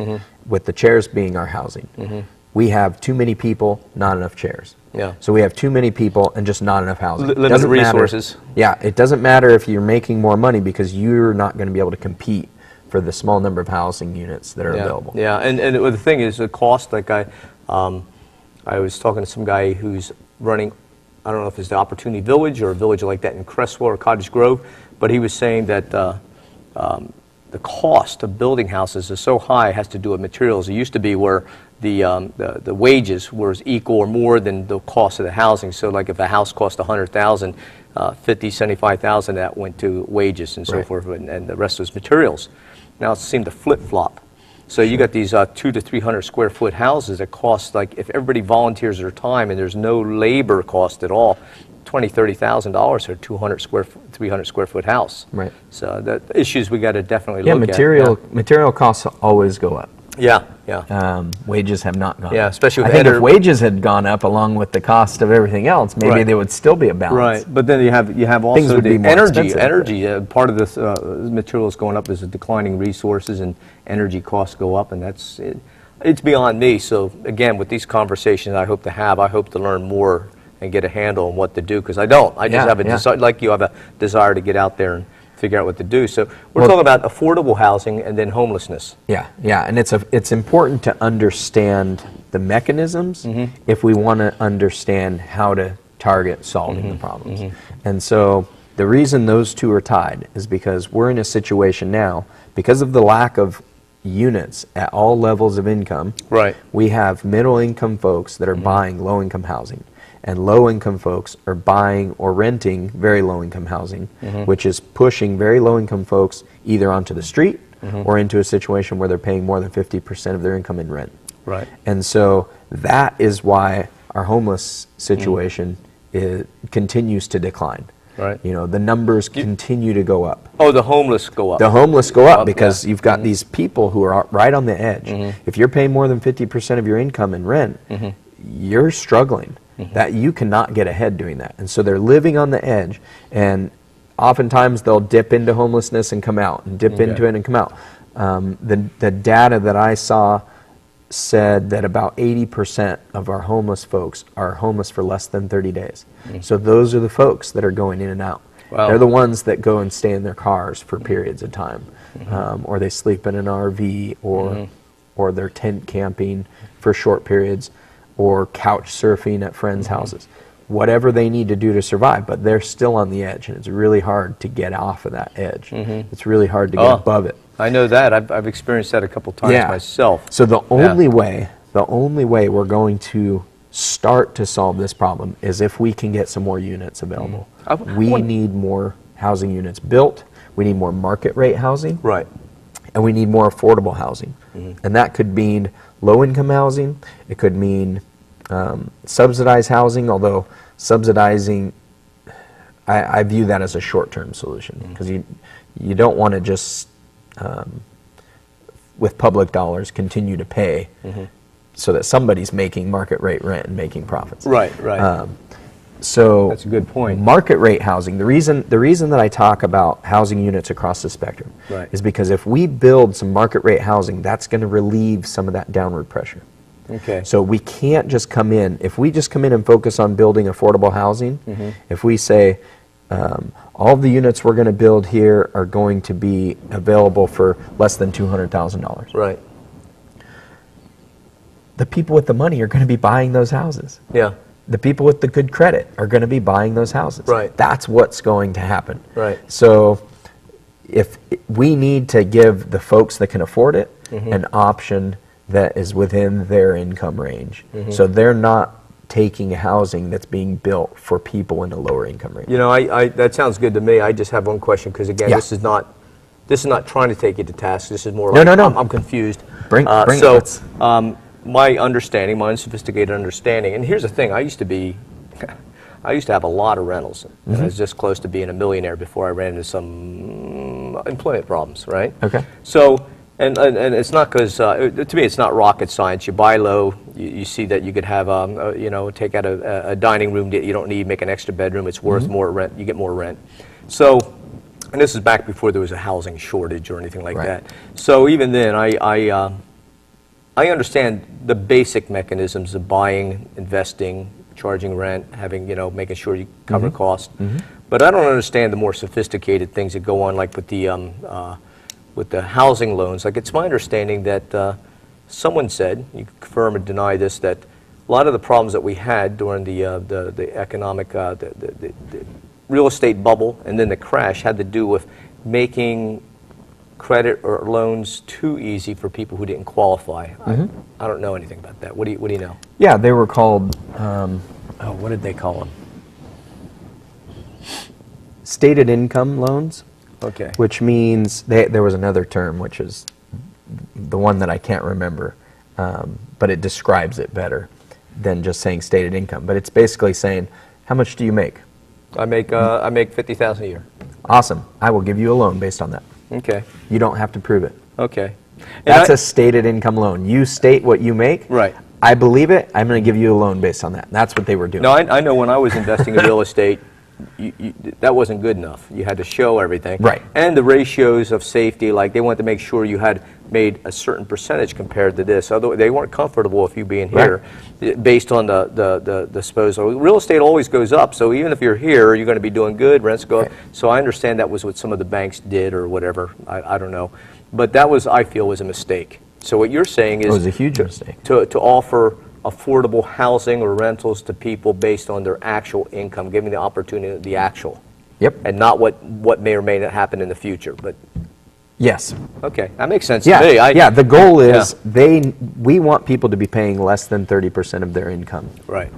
[SPEAKER 2] with the chairs being our housing. We have too many people, not enough chairs.
[SPEAKER 1] Yeah.
[SPEAKER 2] So we have too many people and just not enough housing.
[SPEAKER 1] Limited resources.
[SPEAKER 2] It doesn't matter if you're making more money because you're not going to be able to compete for the small number of housing units that are available.
[SPEAKER 1] Yeah, and the thing is, the cost, like I was talking to some guy who's running, I don't know if it's the Opportunity Village or a village like that in Crestwell or Cottage Grove, but he was saying that the cost of building houses is so high, it has to do with materials. It used to be where the wages were equal or more than the cost of the housing. So like if a house cost $100,000, 50, 75,000 that went to wages and so forth, and the rest was materials. Now it seemed to flip-flop. So you got these 200 to 300 square foot houses that cost, like, if everybody volunteers their time and there's no labor cost at all, $20,000, $30,000 for a 300 square foot house.
[SPEAKER 2] Right.
[SPEAKER 1] So the issues we got to definitely look
[SPEAKER 2] at. Material costs always go up.
[SPEAKER 1] Yeah.
[SPEAKER 2] Wages have not gone up.
[SPEAKER 1] Yeah, especially with
[SPEAKER 2] I think if wages had gone up along with the cost of everything else, maybe there would still be a balance.
[SPEAKER 1] Right, but then you have also
[SPEAKER 2] Things would be more expensive.
[SPEAKER 1] Energy. Part of this materials going up is the declining resources, and energy costs go up, and that's it. It's beyond me. So again, with these conversations I hope to learn more and get a handle on what to do, because I don't. I just have a desire, like you have a desire to get out there and figure out what to do. So we're talking about affordable housing and then homelessness.
[SPEAKER 2] Yeah, and it's important to understand the mechanisms if we want to understand how to target solving the problems. And so the reason those two are tied is because we're in a situation now, because of the lack of units at all levels of income, we have middle income folks that are buying low income housing. and low-income folks are buying or renting very low-income housing, which is pushing very low-income folks either onto the street or into a situation where they're paying more than 50% of their income in rent.
[SPEAKER 1] Right.
[SPEAKER 2] And so that is why our homeless situation continues to decline.
[SPEAKER 1] Right.
[SPEAKER 2] You know, the numbers continue to go up.
[SPEAKER 1] Oh, the homeless go up.
[SPEAKER 2] The homeless go up because you've got these people who are right on the edge. If you're paying more than 50% of your income in rent, you're struggling. That you cannot get ahead doing that. And so they're living on the edge, and oftentimes they'll dip into homelessness and come out, and dip into it and come out. The data that I saw said that about 80% of our homeless folks are homeless for less than 30 days. So those are the folks that are going in and out.
[SPEAKER 1] Wow.
[SPEAKER 2] They're the ones that go and stay in their cars for periods of time, or they sleep in an RV, or they're tent camping for short periods, or couch surfing at friends' houses. Whatever they need to do to survive, but they're still on the edge, and it's really hard to get off of that edge. It's really hard to get above it.
[SPEAKER 1] I know that. I've experienced that a couple times myself.
[SPEAKER 2] So the only way we're going to start to solve this problem is if we can get some more units available. We need more housing units built. We need more market rate housing.
[SPEAKER 1] Right.
[SPEAKER 2] And we need more affordable housing. And that could mean low-income housing. It could mean subsidized housing, although subsidizing, I view that as a short-term solution, because you don't want to just, with public dollars, continue to pay so that somebody's making market rate rent and making profits.
[SPEAKER 1] Right, right.
[SPEAKER 2] So
[SPEAKER 1] that's a good point.
[SPEAKER 2] Market rate housing, the reason that I talk about housing units across the spectrum is because if we build some market rate housing, that's going to relieve some of that downward pressure.
[SPEAKER 1] Okay.
[SPEAKER 2] So we can't just come in, if we just come in and focus on building affordable housing, if we say all of the units we're going to build here are going to be available for less than $200,000.
[SPEAKER 1] Right.
[SPEAKER 2] The people with the money are going to be buying those houses.
[SPEAKER 1] Yeah.
[SPEAKER 2] The people with the good credit are going to be buying those houses.
[SPEAKER 1] Right.
[SPEAKER 2] That's what's going to happen.
[SPEAKER 1] Right.
[SPEAKER 2] So if we need to give the folks that can afford it an option that is within their income range. So they're not taking housing that's being built for people in a lower income range.
[SPEAKER 1] You know, I that sounds good to me. I just have one question, because again, this is not trying to take you to task. This is more like I'm confused.
[SPEAKER 2] Bring
[SPEAKER 1] so,
[SPEAKER 2] it.
[SPEAKER 1] my understanding, my unsophisticated understanding, and here's the thing: I used to have a lot of rentals. And I was just close to being a millionaire before I ran into some employment problems. Right.
[SPEAKER 2] Okay.
[SPEAKER 1] So. And it's not because, to me, it's not rocket science. You buy low, you see that you could have, take out a dining room that you don't need, make an extra bedroom. It's worth more rent. You get more rent. So, and this is back before there was a housing shortage or anything like that. So even then, I understand the basic mechanisms of buying, investing, charging rent, having, making sure you cover costs. But I don't understand the more sophisticated things that go on, like with the housing loans. Like, it's my understanding that someone said, you can confirm or deny this, that a lot of the problems that we had during the economic, the real estate bubble and then the crash had to do with making credit or loans too easy for people who didn't qualify. I don't know anything about that. What do you know?
[SPEAKER 2] Yeah, they were called, what did they call them? Stated income loans.
[SPEAKER 1] Okay.
[SPEAKER 2] Which means, there was another term, which is the one that I can't remember, but it describes it better than just saying stated income. But it's basically saying, how much do you make?
[SPEAKER 1] I make $50,000 a year.
[SPEAKER 2] Awesome. I will give you a loan based on that.
[SPEAKER 1] Okay.
[SPEAKER 2] You don't have to prove it.
[SPEAKER 1] Okay.
[SPEAKER 2] That's a stated income loan. You state what you make.
[SPEAKER 1] Right.
[SPEAKER 2] I believe it. I'm going to give you a loan based on that. That's what they were doing.
[SPEAKER 1] No, I know when I was investing in real estate, that wasn't good enough. You had to show everything.
[SPEAKER 2] Right.
[SPEAKER 1] And the ratios of safety, like they wanted to make sure you had made a certain percentage compared to this. Although they weren't comfortable with you being here based on the disposal. Real estate always goes up, so even if you're here, you're going to be doing good, rents go up. So I understand that was what some of the banks did or whatever. I don't know. But that was, I feel, was a mistake. So what you're saying is...
[SPEAKER 2] It was a huge mistake.
[SPEAKER 1] To offer affordable housing or rentals to people based on their actual income, giving the opportunity the actual.
[SPEAKER 2] Yep.
[SPEAKER 1] And not what may or may not happen in the future. But
[SPEAKER 2] yes.
[SPEAKER 1] Okay, that makes sense to me.
[SPEAKER 2] Yeah, the goal is we want people to be paying less than 30% of their income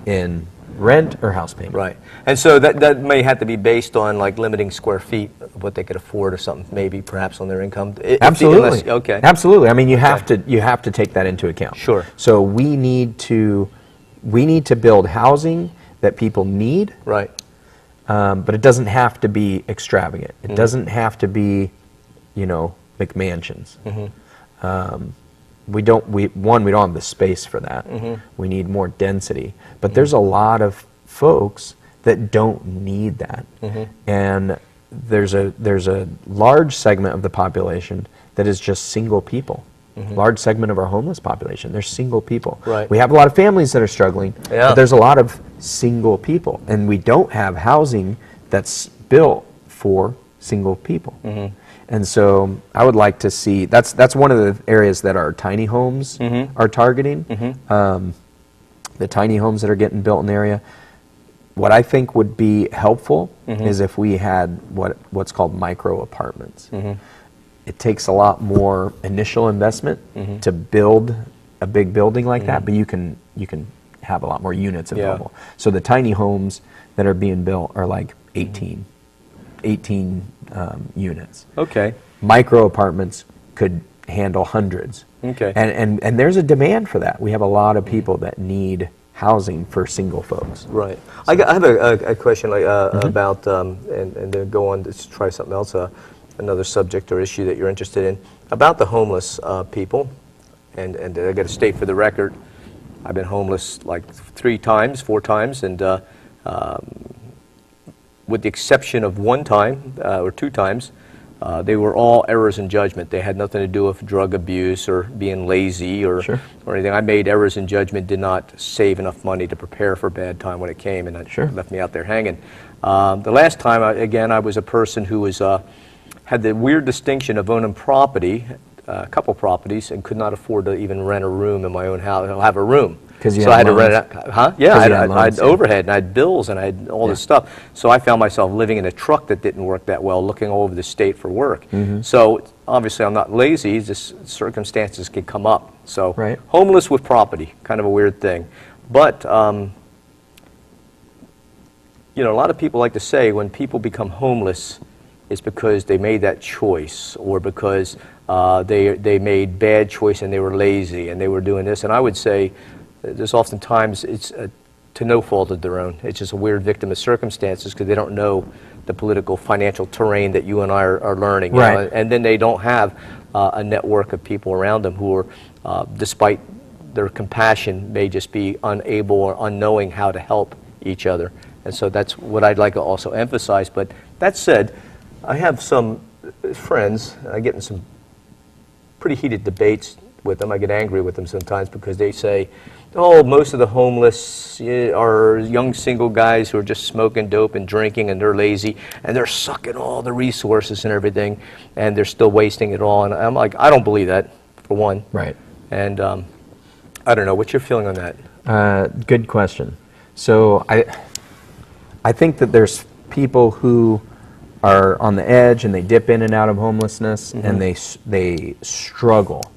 [SPEAKER 2] in rent or house payment.
[SPEAKER 1] Right. And so that may have to be based on like limiting square feet of what they could afford or something, maybe perhaps on their income.
[SPEAKER 2] Absolutely.
[SPEAKER 1] Okay.
[SPEAKER 2] Absolutely. I mean, you have to take that into account.
[SPEAKER 1] Sure.
[SPEAKER 2] So we need to build housing that people need.
[SPEAKER 1] Right.
[SPEAKER 2] But it doesn't have to be extravagant. It doesn't have to be, McMansions. We don't have the space for that. We need more density. But there's a lot of folks that don't need that. And there's a large segment of the population that is just single people. Large segment of our homeless population, they're single people.
[SPEAKER 1] Right.
[SPEAKER 2] We have a lot of families that are struggling,
[SPEAKER 1] Yeah.
[SPEAKER 2] but there's a lot of single people. And we don't have housing that's built for single people. And so I would like to see, that's one of the areas that our tiny homes are targeting. The tiny homes that are getting built in the area. What I think would be helpful is if we had what's called micro apartments. It takes a lot more initial investment to build a big building like that, but you can have a lot more units available. So the tiny homes that are being built are like 18 units.
[SPEAKER 1] Okay.
[SPEAKER 2] Micro apartments could handle hundreds.
[SPEAKER 1] Okay.
[SPEAKER 2] And there's a demand for that. We have a lot of people that need housing for single folks.
[SPEAKER 1] Right. So I have a question about, and then go on to try something else, another subject or issue that you're interested in, about the homeless people. And I got to state for the record, I've been homeless like 4 times, and with the exception of 1 time or 2 times, they were all errors in judgment. They had nothing to do with drug abuse or being lazy or anything. I made errors in judgment, did not save enough money to prepare for a bad time when it came, and that left me out there hanging. The last time, I was a person who was had the weird distinction of owning property, a couple properties, and could not afford to even rent a room in my own house. I'll have a room.
[SPEAKER 2] So
[SPEAKER 1] I had to rent it out. Yeah, I had overhead, and I had bills, and I had all this stuff. So I found myself living in a truck that didn't work that well, looking all over the state for work. So obviously I'm not lazy, just circumstances could come up. So homeless with property, kind of a weird thing. But a lot of people like to say when people become homeless, it's because they made that choice, or because they made bad choice and they were lazy and they were doing this. And I would say there's oftentimes it's to no fault of their own. It's just a weird victim of circumstances because they don't know the political, financial terrain that you and I are learning.
[SPEAKER 2] Right.
[SPEAKER 1] And then they don't have a network of people around them who are, despite their compassion, may just be unable or unknowing how to help each other. And so that's what I'd like to also emphasize. But that said, I have some friends, I get in some pretty heated debates with them. I get angry with them sometimes because they say, oh, most of the homeless are young single guys who are just smoking dope and drinking, and they're lazy, and they're sucking all the resources and everything, and they're still wasting it all. And I'm like, I don't believe that, for one.
[SPEAKER 2] Right.
[SPEAKER 1] And I don't know, what's your feeling on that?
[SPEAKER 2] Good question. So I think that there's people who are on the edge and they dip in and out of homelessness, and they struggle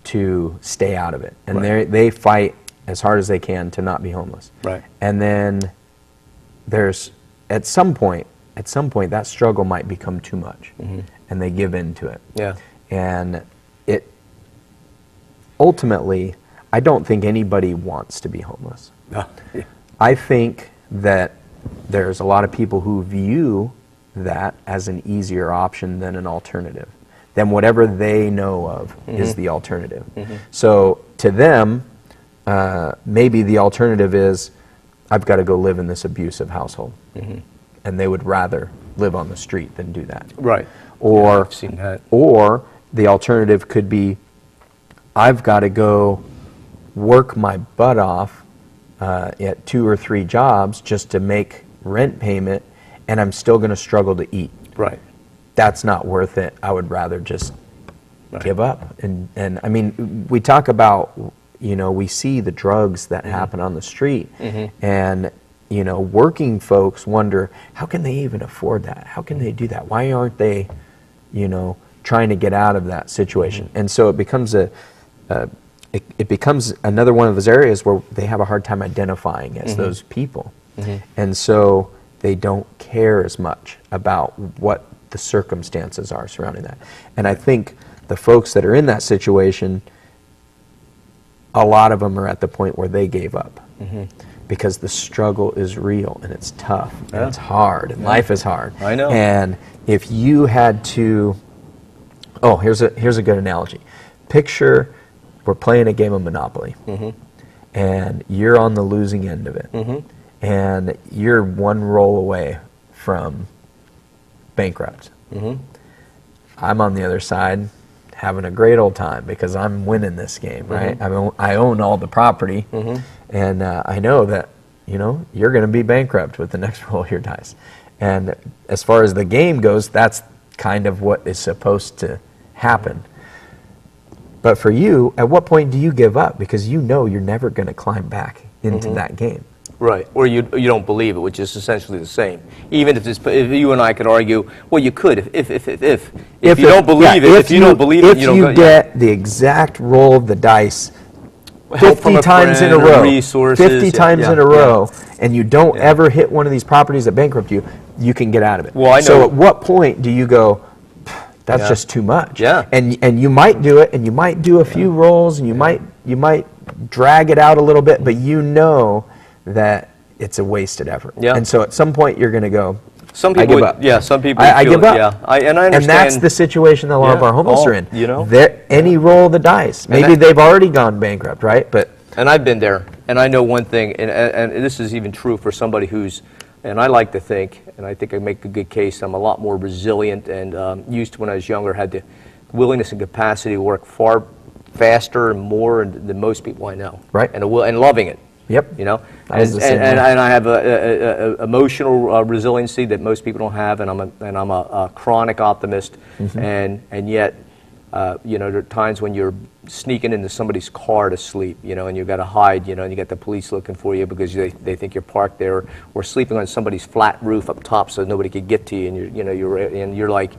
[SPEAKER 2] to stay out of it, and they fight as hard as they can to not be homeless. Right. And then there's at some point that struggle might become too much, and they give in to it. Yeah. And it ultimately, I don't think anybody wants to be homeless. I think that there's a lot of people who view that as an easier option than an alternative. Then whatever they know of is the alternative. So to them, maybe the alternative is, I've got to go live in this abusive household. And they would rather live on the street than do that. Right. Or, I've seen that. Or the alternative could be, I've got to go work my butt off at 2 or 3 jobs just to make rent payment, and I'm still going to struggle to eat. Right. That's not worth it. I would rather just give up. And I mean, we talk about, we see the drugs that happen on the street, and, working folks wonder, how can they even afford that? How can they do that? Why aren't they, trying to get out of that situation? And so it becomes it becomes another one of those areas where they have a hard time identifying as those people. And so they don't care as much about what the circumstances are surrounding that. And I think the folks that are in that situation, a lot of them are at the point where they gave up. Because the struggle is real and it's tough and it's hard and life is hard.
[SPEAKER 1] I know.
[SPEAKER 2] And if you had to, here's a good analogy. Picture we're playing a game of Monopoly, and you're on the losing end of it, and you're one roll away from bankrupt. I'm on the other side, having a great old time because I'm winning this game, right? I own all the property, and I know that you're going to be bankrupt with the next roll of your dice. And as far as the game goes, that's kind of what is supposed to happen. But for you, at what point do you give up? Because you know you're never going to climb back into that game.
[SPEAKER 1] Right, or you don't believe it, which is essentially the same. Even if you and I could argue, well, you could if you don't believe it, if you don't believe it, you don't go.
[SPEAKER 2] If you get the exact roll of the dice 50 times in a row, 50 times in a row, and you don't ever hit one of these properties that bankrupt you, you can get out of it.
[SPEAKER 1] Well, I know.
[SPEAKER 2] So at what point do you go, that's just too much?
[SPEAKER 1] Yeah.
[SPEAKER 2] And you might do it, and you might do a few rolls, and you might drag it out a little bit, but you know that it's a wasted effort. Yeah. And so at some point you're going to go,
[SPEAKER 1] some people
[SPEAKER 2] I give up.
[SPEAKER 1] Yeah, some people
[SPEAKER 2] I give up.
[SPEAKER 1] Yeah, and I understand.
[SPEAKER 2] And that's the situation that a lot of our homeless are in. Any roll of the dice. Maybe they've already gone bankrupt, right?
[SPEAKER 1] And I've been there, and I know one thing, and this is even true for somebody who's, and I like to think, and I think I make a good case, I'm a lot more resilient and used to, when I was younger, had the willingness and capacity to work far faster and more than most people I know.
[SPEAKER 2] Right.
[SPEAKER 1] And loving it.
[SPEAKER 2] Yep.
[SPEAKER 1] And I have a emotional resiliency that most people don't have, and I'm a chronic optimist, and yet there are times when you're sneaking into somebody's car to sleep, and you've got to hide, and you got the police looking for you because they think you're parked there, or sleeping on somebody's flat roof up top so nobody could get to you, and you're like,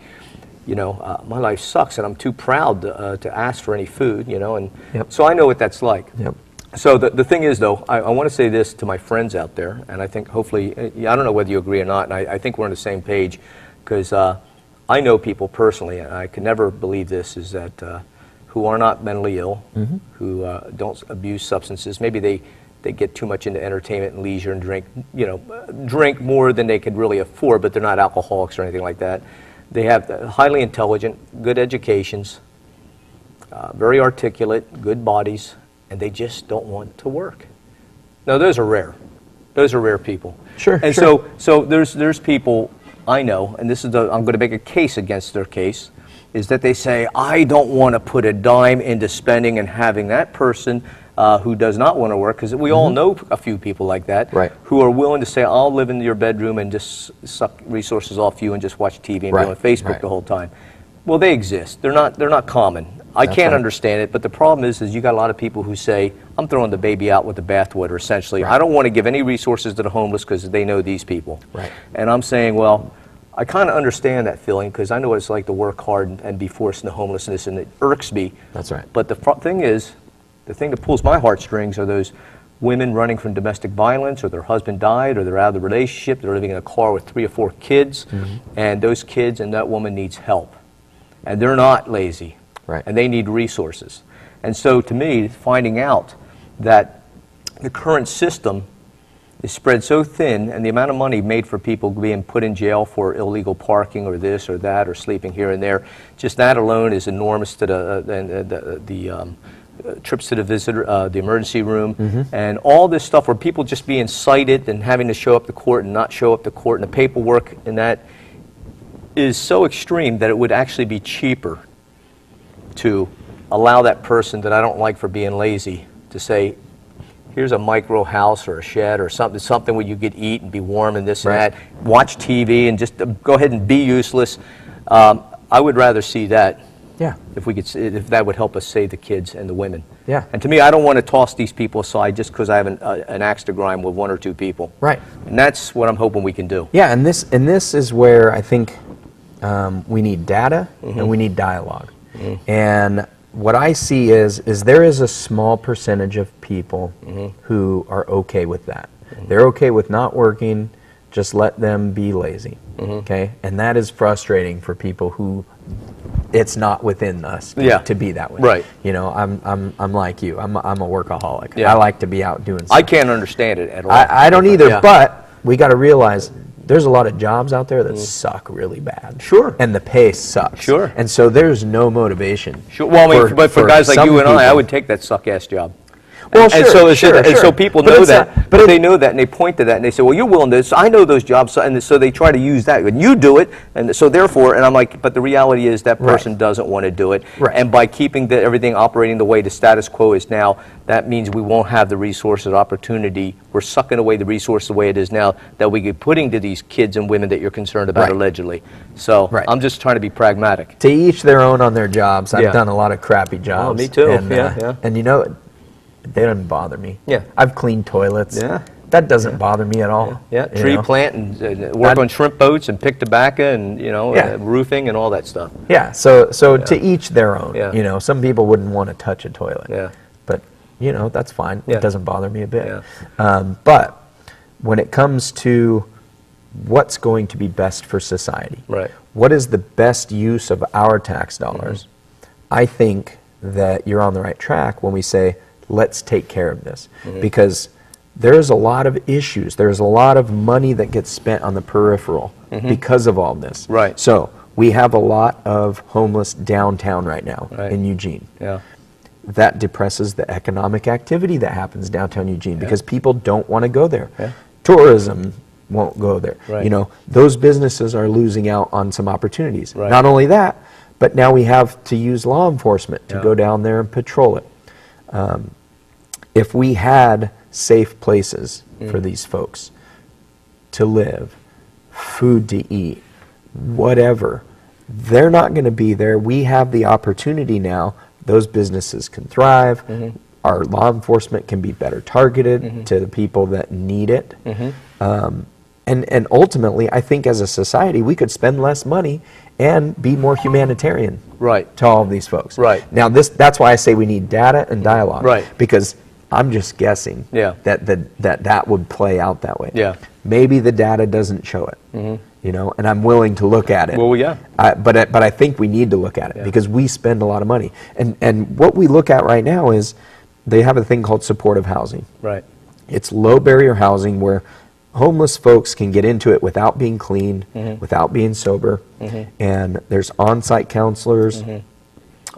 [SPEAKER 1] my life sucks, and I'm too proud to ask for any food, and so I know what that's like.
[SPEAKER 2] Yep.
[SPEAKER 1] So the thing is, though, I want to say this to my friends out there, and I think hopefully, I don't know whether you agree or not, and I think we're on the same page, because I know people personally, and I could never believe this, is that who are not mentally ill, who don't abuse substances. Maybe they get too much into entertainment and leisure and drink more than they could really afford, but they're not alcoholics or anything like that. They have highly intelligent, good educations, very articulate, good bodies, and they just don't want to work. Now, those are rare. Those are rare people.
[SPEAKER 2] Sure.
[SPEAKER 1] And so there's people I know, and this is I'm going to make a case against their case, is that they say, I don't want to put a dime into spending and having that person who does not want to work, because we all know a few people like that, who are willing to say, I'll live in your bedroom and just suck resources off you and just watch TV and be on Facebook the whole time. Well, they exist. They're not common. I can't understand it, but the problem is you got a lot of people who say, I'm throwing the baby out with the bathwater, essentially. I don't want to give any resources to the homeless because they know these people. And I'm saying, well, I kind of understand that feeling, because I know what it's like to work hard and be forced into homelessness, and it irks me.
[SPEAKER 2] That's right.
[SPEAKER 1] But the thing is, the thing that pulls my heartstrings are those women running from domestic violence, or their husband died, or they're out of the relationship, they're living in a car with 3 or 4 kids, and those kids and that woman needs help. And they're not lazy. And they need resources. And so to me, finding out that the current system is spread so thin, and the amount of money made for people being put in jail for illegal parking or this or that, or sleeping here and there, just that alone is enormous to the trips to the emergency room, and all this stuff where people just being cited and having to show up to court and not show up to court, and the paperwork and that is so extreme that it would actually be cheaper to allow that person that I don't like for being lazy to say, here's a micro house or a shed or something where you could eat and be warm and this and that, watch TV and just go ahead and be useless. I would rather see that. If that would help us save the kids and the women. And to me, I don't want to toss these people aside just because I have an axe to grind with 1 or 2 people. And that's what I'm hoping we can do.
[SPEAKER 2] And this is where I think we need data and we need dialogue. And what I see is there is a small percentage of people who are okay with that. They're okay with not working, just let them be lazy, okay? And that is frustrating for people who it's not within us to be that way.
[SPEAKER 1] Right.
[SPEAKER 2] You know, I'm like you. I'm a workaholic.
[SPEAKER 1] Yeah.
[SPEAKER 2] I like to be out doing stuff.
[SPEAKER 1] I can't understand it at all.
[SPEAKER 2] I don't either,
[SPEAKER 1] Yeah.
[SPEAKER 2] but we got to realize there's a lot of jobs out there that suck really bad.
[SPEAKER 1] Sure.
[SPEAKER 2] And the pay sucks.
[SPEAKER 1] Sure.
[SPEAKER 2] And so there's no motivation.
[SPEAKER 1] Sure. Well, I mean, but for guys like
[SPEAKER 2] some
[SPEAKER 1] you and I
[SPEAKER 2] people.
[SPEAKER 1] would take that suck-ass job.
[SPEAKER 2] Well,
[SPEAKER 1] and
[SPEAKER 2] sure,
[SPEAKER 1] so people
[SPEAKER 2] But
[SPEAKER 1] know
[SPEAKER 2] it's
[SPEAKER 1] that,
[SPEAKER 2] not-
[SPEAKER 1] but they know that, and they point to that, and they say, well, you're willing to, so I know those jobs, and so they try to use that, and you do it, and so therefore, and I'm like, but the reality is that person doesn't want to do it,
[SPEAKER 2] Right.
[SPEAKER 1] and by keeping everything operating the way the status quo is now, that means we won't have the resources, opportunity, we're sucking away the resource the way it is now, that we could putting to these kids and women that you're concerned about
[SPEAKER 2] Right.
[SPEAKER 1] allegedly. So I'm just trying to be pragmatic.
[SPEAKER 2] To each their own on their jobs. I've
[SPEAKER 1] Yeah.
[SPEAKER 2] done a lot of crappy jobs.
[SPEAKER 1] Oh, me too.
[SPEAKER 2] And,
[SPEAKER 1] Yeah.
[SPEAKER 2] And you know, they don't bother me.
[SPEAKER 1] Yeah.
[SPEAKER 2] I've cleaned toilets.
[SPEAKER 1] Yeah.
[SPEAKER 2] That doesn't bother me at all.
[SPEAKER 1] Yeah,
[SPEAKER 2] you
[SPEAKER 1] tree
[SPEAKER 2] know?
[SPEAKER 1] plant and work on shrimp boats and pick tobacco and, you know,
[SPEAKER 2] Yeah.
[SPEAKER 1] roofing and all that stuff.
[SPEAKER 2] Yeah, so to each their own.
[SPEAKER 1] Yeah.
[SPEAKER 2] You know, some people wouldn't want to touch a toilet.
[SPEAKER 1] Yeah.
[SPEAKER 2] But, you know, that's fine.
[SPEAKER 1] Yeah.
[SPEAKER 2] It doesn't bother me a bit.
[SPEAKER 1] Yeah.
[SPEAKER 2] But when it comes to what's going to be best for society,
[SPEAKER 1] Right.
[SPEAKER 2] what is the best use of our tax dollars, I think that you're on the right track when we say, let's take care of this. Because there's a lot of issues. There's a lot of money that gets spent on the peripheral because of all this.
[SPEAKER 1] Right.
[SPEAKER 2] So we have a lot of homeless downtown right now
[SPEAKER 1] Right.
[SPEAKER 2] in Eugene.
[SPEAKER 1] Yeah.
[SPEAKER 2] That depresses the economic activity that happens downtown Eugene because people don't want to go there.
[SPEAKER 1] Yeah.
[SPEAKER 2] Tourism won't go there.
[SPEAKER 1] Right.
[SPEAKER 2] You know, those businesses are losing out on some opportunities.
[SPEAKER 1] Right.
[SPEAKER 2] Not only that, but now we have to use law enforcement to
[SPEAKER 1] Yeah.
[SPEAKER 2] go down there and patrol it. If we had safe places for these folks to live, food to eat, whatever, they're not going to be there. We have the opportunity now. Those businesses can thrive. Our law enforcement can be better targeted to the people that need it. And ultimately, I think as a society, we could spend less money and be more humanitarian
[SPEAKER 1] Right.
[SPEAKER 2] to all of these folks.
[SPEAKER 1] Right.
[SPEAKER 2] Now, that's why I say we need data and dialogue.
[SPEAKER 1] Right.
[SPEAKER 2] Because I'm just guessing that would play out that way.
[SPEAKER 1] Yeah.
[SPEAKER 2] Maybe the data doesn't show it. You know, and I'm willing to look at it.
[SPEAKER 1] Well, yeah.
[SPEAKER 2] But I think we need to look at it because we spend a lot of money. And what we look at right now is they have a thing called supportive housing.
[SPEAKER 1] Right.
[SPEAKER 2] It's low barrier housing where homeless folks can get into it without being clean, without being sober. And there's on-site counselors,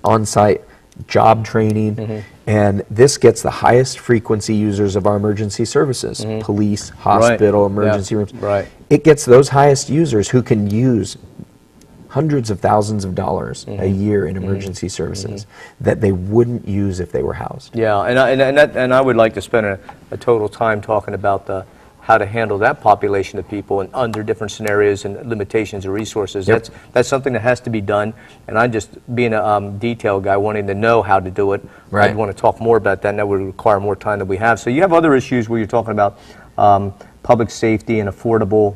[SPEAKER 2] on-site job training, and this gets the highest frequency users of our emergency services, police, hospital, emergency rooms.
[SPEAKER 1] Right.
[SPEAKER 2] It gets those highest users who can use hundreds of thousands of dollars a year in emergency services that they wouldn't use if they were housed.
[SPEAKER 1] Yeah, and I would like to spend a total time talking about how to handle that population of people and under different scenarios and limitations of resources.
[SPEAKER 2] Yep.
[SPEAKER 1] That's something that has to be done. And I just, being a detail guy, wanting to know how to do it,
[SPEAKER 2] Right.
[SPEAKER 1] I'd want to talk more about that, and that would require more time than we have. So you have other issues where you're talking about public safety and affordable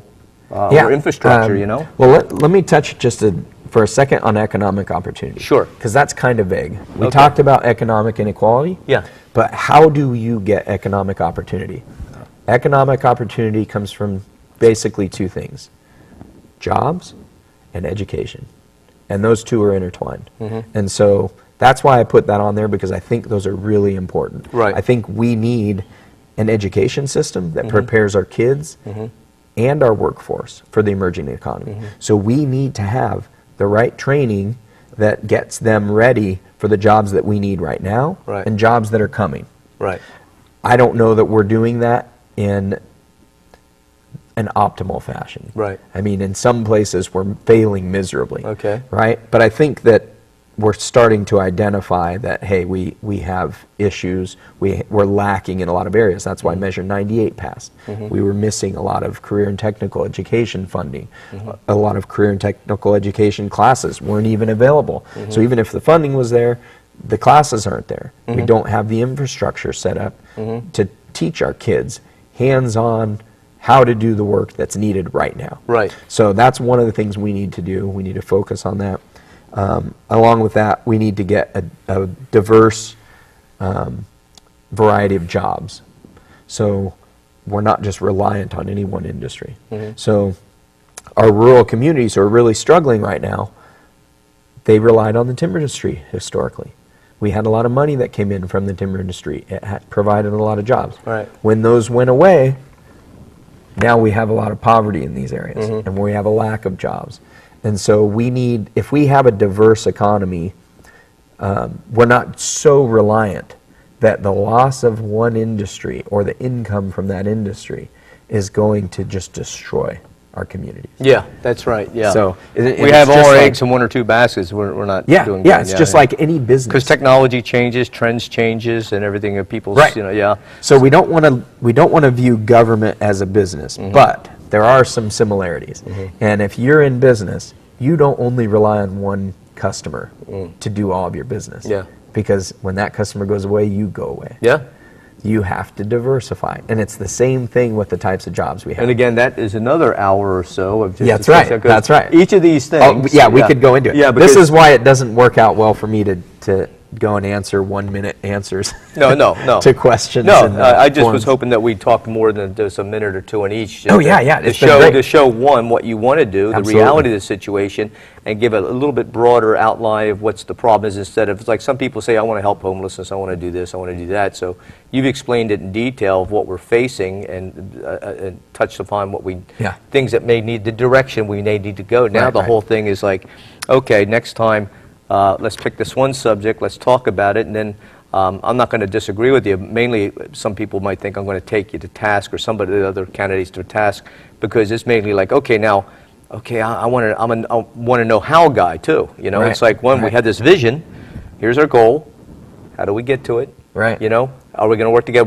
[SPEAKER 1] or infrastructure, you know?
[SPEAKER 2] Well, let me touch just for a second on economic opportunity.
[SPEAKER 1] Sure.
[SPEAKER 2] Because that's kind of vague. We
[SPEAKER 1] Okay.
[SPEAKER 2] talked about economic inequality.
[SPEAKER 1] Yeah.
[SPEAKER 2] But how do you get economic opportunity? Economic opportunity comes from basically two things: jobs and education. And those two are intertwined. And so that's why I put that on there, because I think those are really important.
[SPEAKER 1] Right.
[SPEAKER 2] I think we need an education system that prepares our kids and our workforce for the emerging economy. So we need to have the right training that gets them ready for the jobs that we need right now
[SPEAKER 1] Right.
[SPEAKER 2] and jobs that are coming.
[SPEAKER 1] Right.
[SPEAKER 2] I don't know that we're doing that in an optimal fashion.
[SPEAKER 1] Right.
[SPEAKER 2] I mean, in some places we're failing miserably.
[SPEAKER 1] Okay.
[SPEAKER 2] Right? But I think that we're starting to identify that, hey, we have issues, we're lacking in a lot of areas. That's why Measure 98 passed. We were missing a lot of career and technical education funding. A lot of career and technical education classes weren't even available. So even if the funding was there, the classes aren't there. We don't have the infrastructure set up to teach our kids hands-on how to do the work that's needed right now.
[SPEAKER 1] Right.
[SPEAKER 2] So that's one of the things we need to do. We need to focus on that. Along with that, we need to get a diverse variety of jobs. So we're not just reliant on any one industry. So our rural communities are really struggling right now. They relied on the timber industry historically. We had a lot of money that came in from the timber industry. It provided a lot of jobs.
[SPEAKER 1] Right.
[SPEAKER 2] When those went away, now we have a lot of poverty in these areas, and we have a lack of jobs. And so we need, if we have a diverse economy, we're not so reliant that the loss of one industry or the income from that industry is going to just destroy our communities.
[SPEAKER 1] Yeah, that's right. Yeah.
[SPEAKER 2] So
[SPEAKER 1] we have all our eggs in one or two baskets. We're not doing
[SPEAKER 2] yeah,
[SPEAKER 1] good.
[SPEAKER 2] it's just like any business.
[SPEAKER 1] Because technology changes, trends changes, and everything of people's,
[SPEAKER 2] Right.
[SPEAKER 1] you know, yeah.
[SPEAKER 2] So we don't want to view government as a business, but there are some similarities. And if you're in business, you don't only rely on one customer to do all of your business.
[SPEAKER 1] Yeah.
[SPEAKER 2] Because when that customer goes away, you go away.
[SPEAKER 1] Yeah.
[SPEAKER 2] You have to diversify. And it's the same thing with the types of jobs we have.
[SPEAKER 1] And again, that is another hour or so of just
[SPEAKER 2] Yeah, that's right. That's right.
[SPEAKER 1] Each of these things.
[SPEAKER 2] Oh, yeah, we could go into it.
[SPEAKER 1] Yeah,
[SPEAKER 2] this is why it doesn't work out well for me to go and answer 1 minute answers.
[SPEAKER 1] No.
[SPEAKER 2] to questions.
[SPEAKER 1] No,
[SPEAKER 2] and,
[SPEAKER 1] I just
[SPEAKER 2] forms.
[SPEAKER 1] was hoping that we'd talk more than just a minute or two on each.
[SPEAKER 2] Oh, yeah.
[SPEAKER 1] To
[SPEAKER 2] It's been great.
[SPEAKER 1] show one, what you want to do, the
[SPEAKER 2] Absolutely.
[SPEAKER 1] reality of the situation, and give a little bit broader outline of what's the problem is, instead of, it's like some people say, I want to help homelessness, I want to do this, I want to do that. So you've explained it in detail of what we're facing and touched upon what things that may need, the direction we may need to go. Now the whole thing is like, okay, next time, let's pick this one subject, let's talk about it, and then I'm not going to disagree with you. Mainly, some people might think I'm going to take you to task, or somebody, the other candidates to task, because it's mainly like, okay, now, I want to know how guy too. You know, it's like we had this vision. Here's our goal. How do we get to it?
[SPEAKER 2] Right.
[SPEAKER 1] You know, are we going to work together?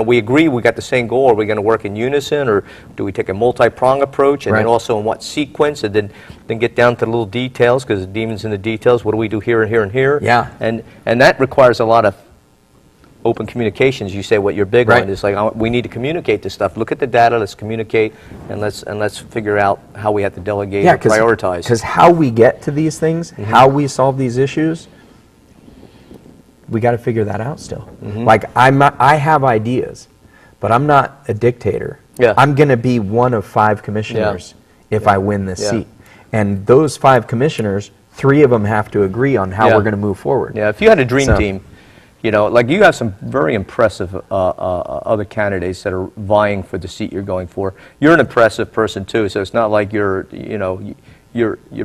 [SPEAKER 1] We agree we got the same goal. Are we going to work in unison, or do we take a multi-prong approach, and then also in what sequence, and then get down to the little details, because the demon's in the details. What do we do here and here and here?
[SPEAKER 2] Yeah.
[SPEAKER 1] And that requires a lot of open communications. You say what you're big on is like, we need to communicate this stuff. Look at the data. Let's communicate, and let's figure out how we have to delegate or prioritize.
[SPEAKER 2] Because how we get to these things, how we solve these issues, we got to figure that out still. Like I have ideas, but I'm not a dictator.
[SPEAKER 1] Yeah.
[SPEAKER 2] I'm going to be one of 5 commissioners if I win this seat. And those 5 commissioners, 3 of them have to agree on how we're going to move forward.
[SPEAKER 1] Yeah, if you had a dream team, you know, like you have some very impressive other candidates that are vying for the seat you're going for. You're an impressive person too, so it's not like you're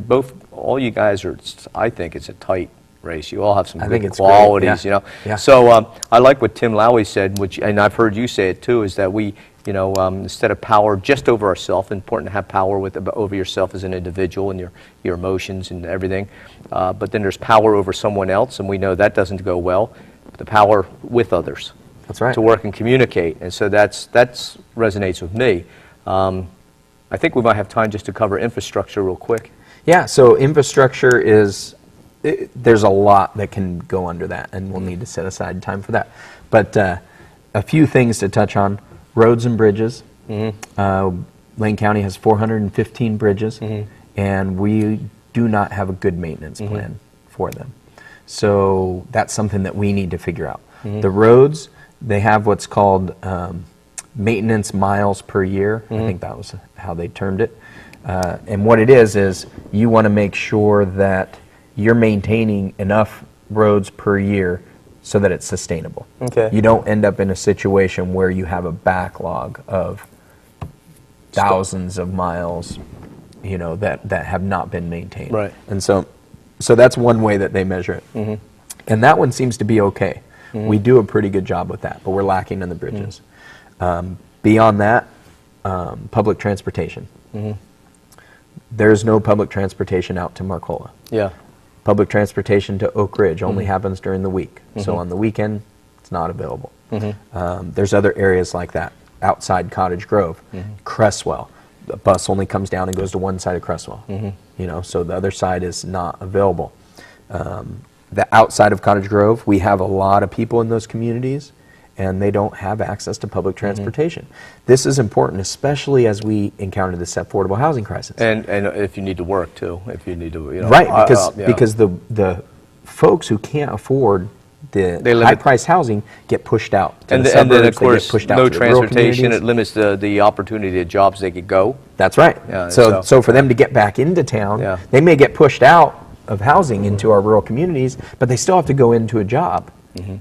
[SPEAKER 1] both, all you guys are, I think it's a tight race. You all have some good qualities, you know. Yeah. So I like what Tim Lowy said, and I've heard you say it too, is that we, you know, instead of power just over ourselves, important to have power over yourself as an individual and your emotions and everything, but then there's power over someone else, and we know that doesn't go well. The power with others.
[SPEAKER 2] That's right.
[SPEAKER 1] To work and communicate, and so that's resonates with me. I think we might have time just to cover infrastructure real quick.
[SPEAKER 2] Yeah. So infrastructure is. There's a lot that can go under that, and we'll need to set aside time for that. But a few things to touch on: roads and bridges. Lane County has 415 bridges, and we do not have a good maintenance plan for them. So that's something that we need to figure out. The roads, they have what's called maintenance miles per year. I think that was how they termed it. And what it is you want to make sure that you're maintaining enough roads per year so that it's sustainable. Okay. You don't end up in a situation where you have a backlog of thousands of miles, you know, that have not been maintained. Right. And so that's one way that they measure it. And that one seems to be okay. We do a pretty good job with that, but we're lacking in the bridges. Beyond that, public transportation. There's no public transportation out to Marcola. Yeah. Public transportation to Oak Ridge only happens during the week. So on the weekend, it's not available. There's other areas like that. Outside Cottage Grove, Cresswell. The bus only comes down and goes to one side of Cresswell. You know, so the other side is not available. The outside of Cottage Grove, we have a lot of people in those communities, and they don't have access to public transportation. This is important, especially as we encounter this affordable housing crisis.
[SPEAKER 1] And if you need to work too, if you need to, you know,
[SPEAKER 2] Right, because the folks who can't afford the high-priced housing get pushed out to the suburbs,
[SPEAKER 1] then of course
[SPEAKER 2] pushed out
[SPEAKER 1] no
[SPEAKER 2] to the rural
[SPEAKER 1] transportation.
[SPEAKER 2] communities.
[SPEAKER 1] It limits the opportunity of jobs they could go.
[SPEAKER 2] That's right.
[SPEAKER 1] Yeah,
[SPEAKER 2] so for them to get back into town,
[SPEAKER 1] Yeah.
[SPEAKER 2] they may get pushed out of housing into our rural communities, but they still have to go into a job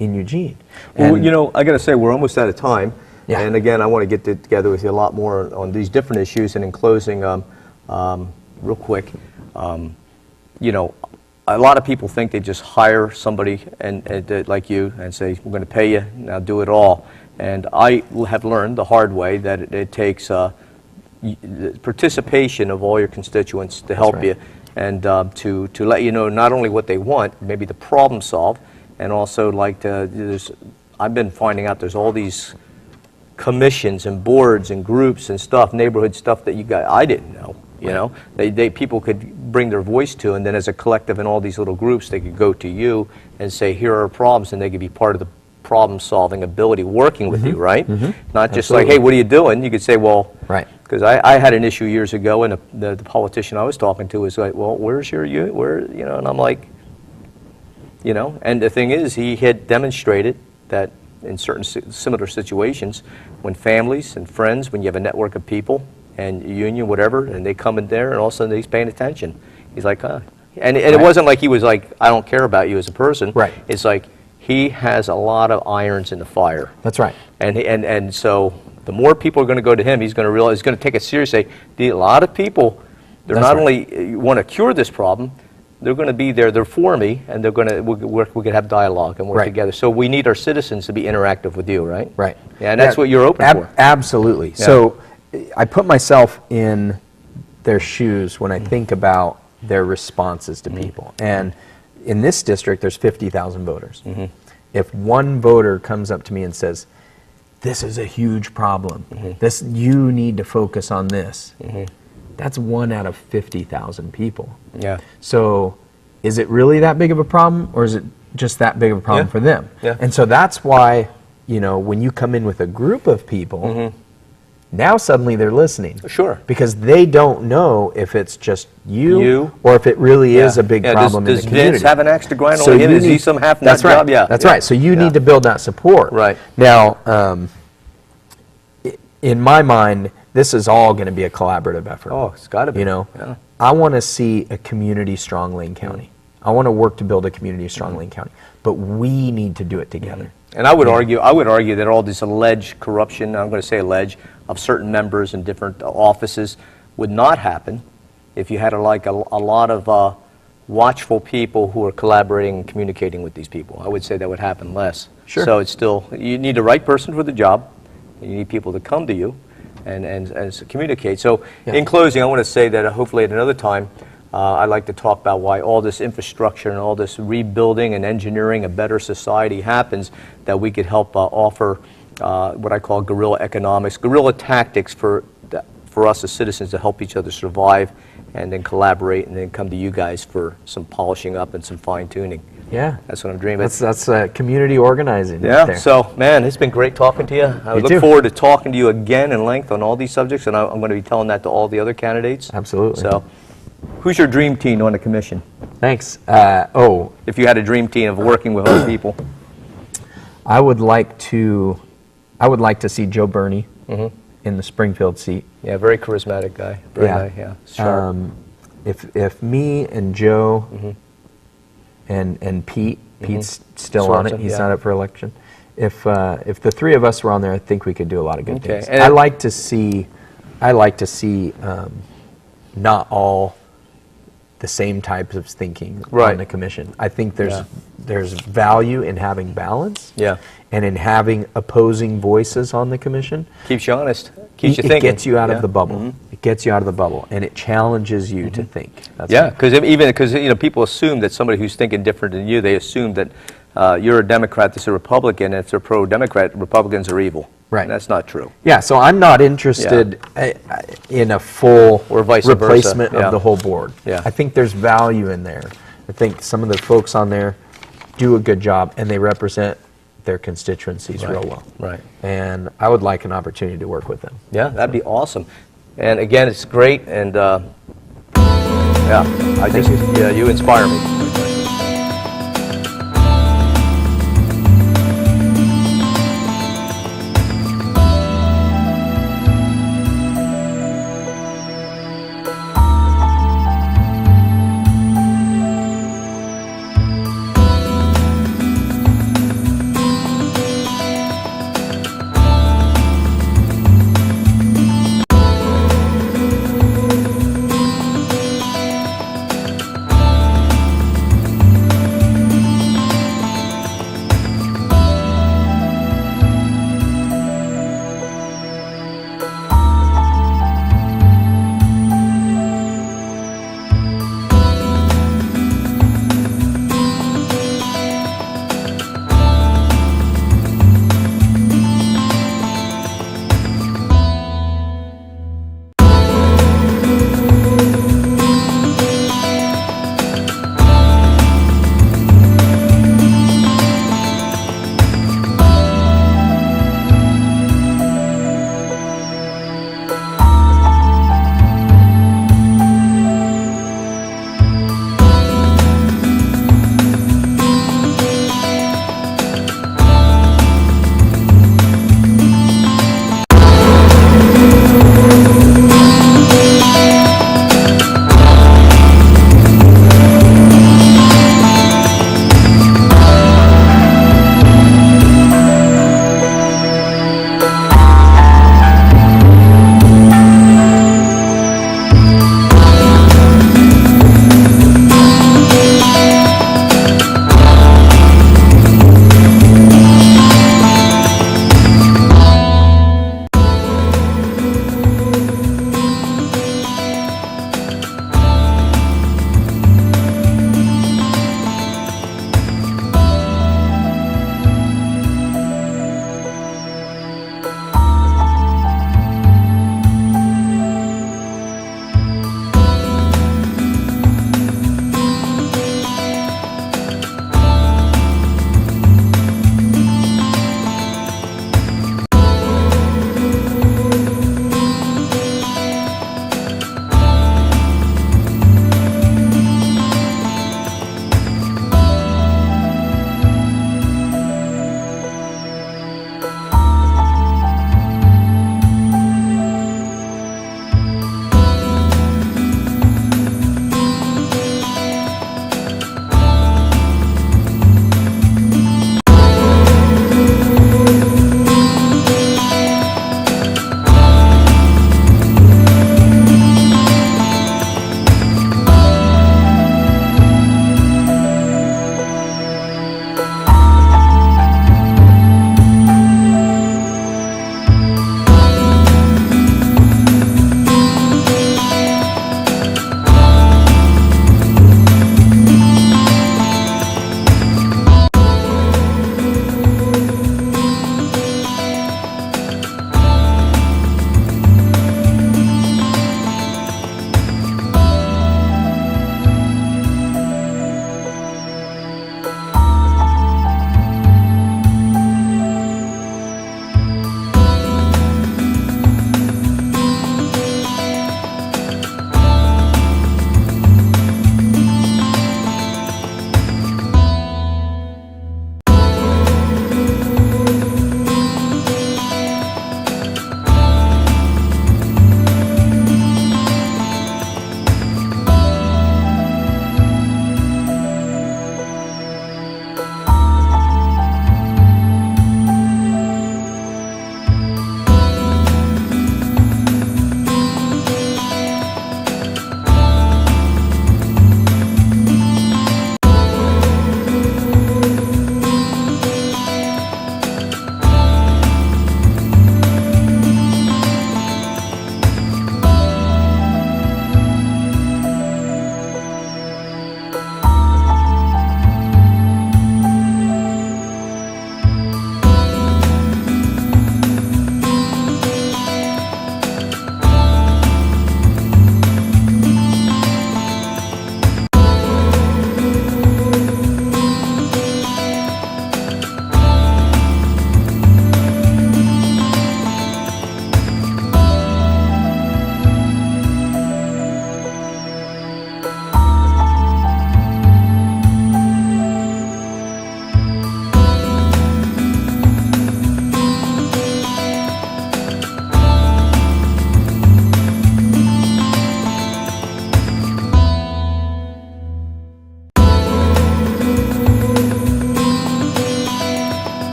[SPEAKER 2] in Eugene.
[SPEAKER 1] Well,
[SPEAKER 2] And-
[SPEAKER 1] you know, I got to say, we're almost out of time.
[SPEAKER 2] Yeah.
[SPEAKER 1] And again, I want to get together with you a lot more on these different issues. And in closing, real quick, you know, a lot of people think they just hire somebody and like you and say, we're going to pay you, now do it all. And I have learned the hard way that it takes the participation of all your constituents to help
[SPEAKER 2] right.
[SPEAKER 1] you and to let you know not only what they want, maybe the problem solve, and also like I've been finding out there's all these commissions and boards and groups and stuff, neighborhood stuff that I didn't know. You know, people could bring their voice to, and then as a collective in all these little groups, they could go to you and say, here are problems, and they could be part of the problem-solving ability working with you, right? Not just like, hey, what are you doing? You could say, well,
[SPEAKER 2] Right.
[SPEAKER 1] because I had an issue years ago, and the politician I was talking to was like, well, where's your, you know, and I'm like, you know, and the thing is, he had demonstrated that in certain similar situations, when families and friends, when you have a network of people, and union, whatever, and they come in there, and all of a sudden he's paying attention. He's like, and it wasn't like he was like, I don't care about you as a person.
[SPEAKER 2] Right.
[SPEAKER 1] It's like he has a lot of irons in the fire.
[SPEAKER 2] That's right.
[SPEAKER 1] And so the more people are going to go to him, he's going to realize, he's going to take it seriously. A lot of people, they're
[SPEAKER 2] That's
[SPEAKER 1] not
[SPEAKER 2] right.
[SPEAKER 1] only want to cure this problem, they're going to be there, they're for me, and they're going to work, we can have dialogue and work
[SPEAKER 2] Right.
[SPEAKER 1] together. So we need our citizens to be interactive with you, right?
[SPEAKER 2] Right.
[SPEAKER 1] Yeah, and that's what you're open for.
[SPEAKER 2] Absolutely.
[SPEAKER 1] Yeah.
[SPEAKER 2] So I put myself in their shoes when I think about their responses to people. And in this district, there's 50,000 voters. If one voter comes up to me and says, this is a huge problem, you need to focus on this, that's 1 out of 50,000 people.
[SPEAKER 1] Yeah.
[SPEAKER 2] So is it really that big of a problem, or is it just that big of a problem
[SPEAKER 1] Yeah.
[SPEAKER 2] for them?
[SPEAKER 1] Yeah.
[SPEAKER 2] And so that's why, you know, when you come in with a group of people, now suddenly they're listening.
[SPEAKER 1] Sure.
[SPEAKER 2] Because they don't know if it's just you or if it really is a big problem in the community.
[SPEAKER 1] Does Vince have an axe to grind
[SPEAKER 2] So
[SPEAKER 1] on him?
[SPEAKER 2] you
[SPEAKER 1] Is he
[SPEAKER 2] need-
[SPEAKER 1] some half-nut
[SPEAKER 2] That's right.
[SPEAKER 1] job? Yeah.
[SPEAKER 2] That's right. So you need to build that support.
[SPEAKER 1] Right.
[SPEAKER 2] Now, in my mind, this is all going to be a collaborative effort.
[SPEAKER 1] Oh, it's got to be.
[SPEAKER 2] You know,
[SPEAKER 1] Yeah.
[SPEAKER 2] I want to see a community strong Lane County. I want to work to build a community strong Lane County, but we need to do it together.
[SPEAKER 1] And I would argue that all this alleged corruption, I'm going to say alleged, of certain members in different offices would not happen if you had a lot of watchful people who are collaborating and communicating with these people. I would say that would happen less.
[SPEAKER 2] Sure.
[SPEAKER 1] So it's still, you need the right person for the job. You need people to come to you and communicate. So in closing, I want to say that hopefully at another time, I'd like to talk about why all this infrastructure and all this rebuilding and engineering a better society happens, that we could help offer what I call guerrilla economics, guerrilla tactics for us as citizens to help each other survive and then collaborate and then come to you guys for some polishing up and some fine-tuning.
[SPEAKER 2] Yeah.
[SPEAKER 1] That's what I'm dreaming.
[SPEAKER 2] That's community organizing.
[SPEAKER 1] Yeah,
[SPEAKER 2] Right there.
[SPEAKER 1] so, man, it's been great talking to you. I look forward to talking to you again in length on all these subjects, and I'm going to be telling that to all the other candidates.
[SPEAKER 2] Absolutely.
[SPEAKER 1] So, who's your dream team on the commission?
[SPEAKER 2] Thanks.
[SPEAKER 1] If you had a dream team of working with other people.
[SPEAKER 2] I would like to see Joe Burney in the Springfield seat.
[SPEAKER 1] Yeah, very charismatic guy. Very nice, yeah. Sharp.
[SPEAKER 2] If me and Joe and Pete's still on it.
[SPEAKER 1] Swanson,
[SPEAKER 2] He's not up for election. If the three of us were on there, I think we could do a lot of good things.
[SPEAKER 1] And
[SPEAKER 2] I like to see not all the same types of thinking on the commission. I think there's value in having balance.
[SPEAKER 1] Yeah.
[SPEAKER 2] And in having opposing voices on the commission.
[SPEAKER 1] Keeps you honest. Keeps you
[SPEAKER 2] It
[SPEAKER 1] thinking.
[SPEAKER 2] gets you out of the bubble. It gets you out of the bubble, and it challenges you to think. That's
[SPEAKER 1] Yeah, because people assume that somebody who's thinking different than you, they assume that you're a Democrat, that's a Republican, and if they're pro-Democrat, Republicans are evil.
[SPEAKER 2] Right.
[SPEAKER 1] And that's not true.
[SPEAKER 2] Yeah, so I'm not interested in a full
[SPEAKER 1] Or vice versa.
[SPEAKER 2] replacement
[SPEAKER 1] Yeah.
[SPEAKER 2] of the whole board.
[SPEAKER 1] Yeah.
[SPEAKER 2] I think there's value in there. I think some of the folks on there do a good job, and they represent their constituencies real well.
[SPEAKER 1] Right.
[SPEAKER 2] And I would like an opportunity to work with them.
[SPEAKER 1] Yeah, that'd be awesome. And again, it's great, and yeah, I just, yeah, you inspire me.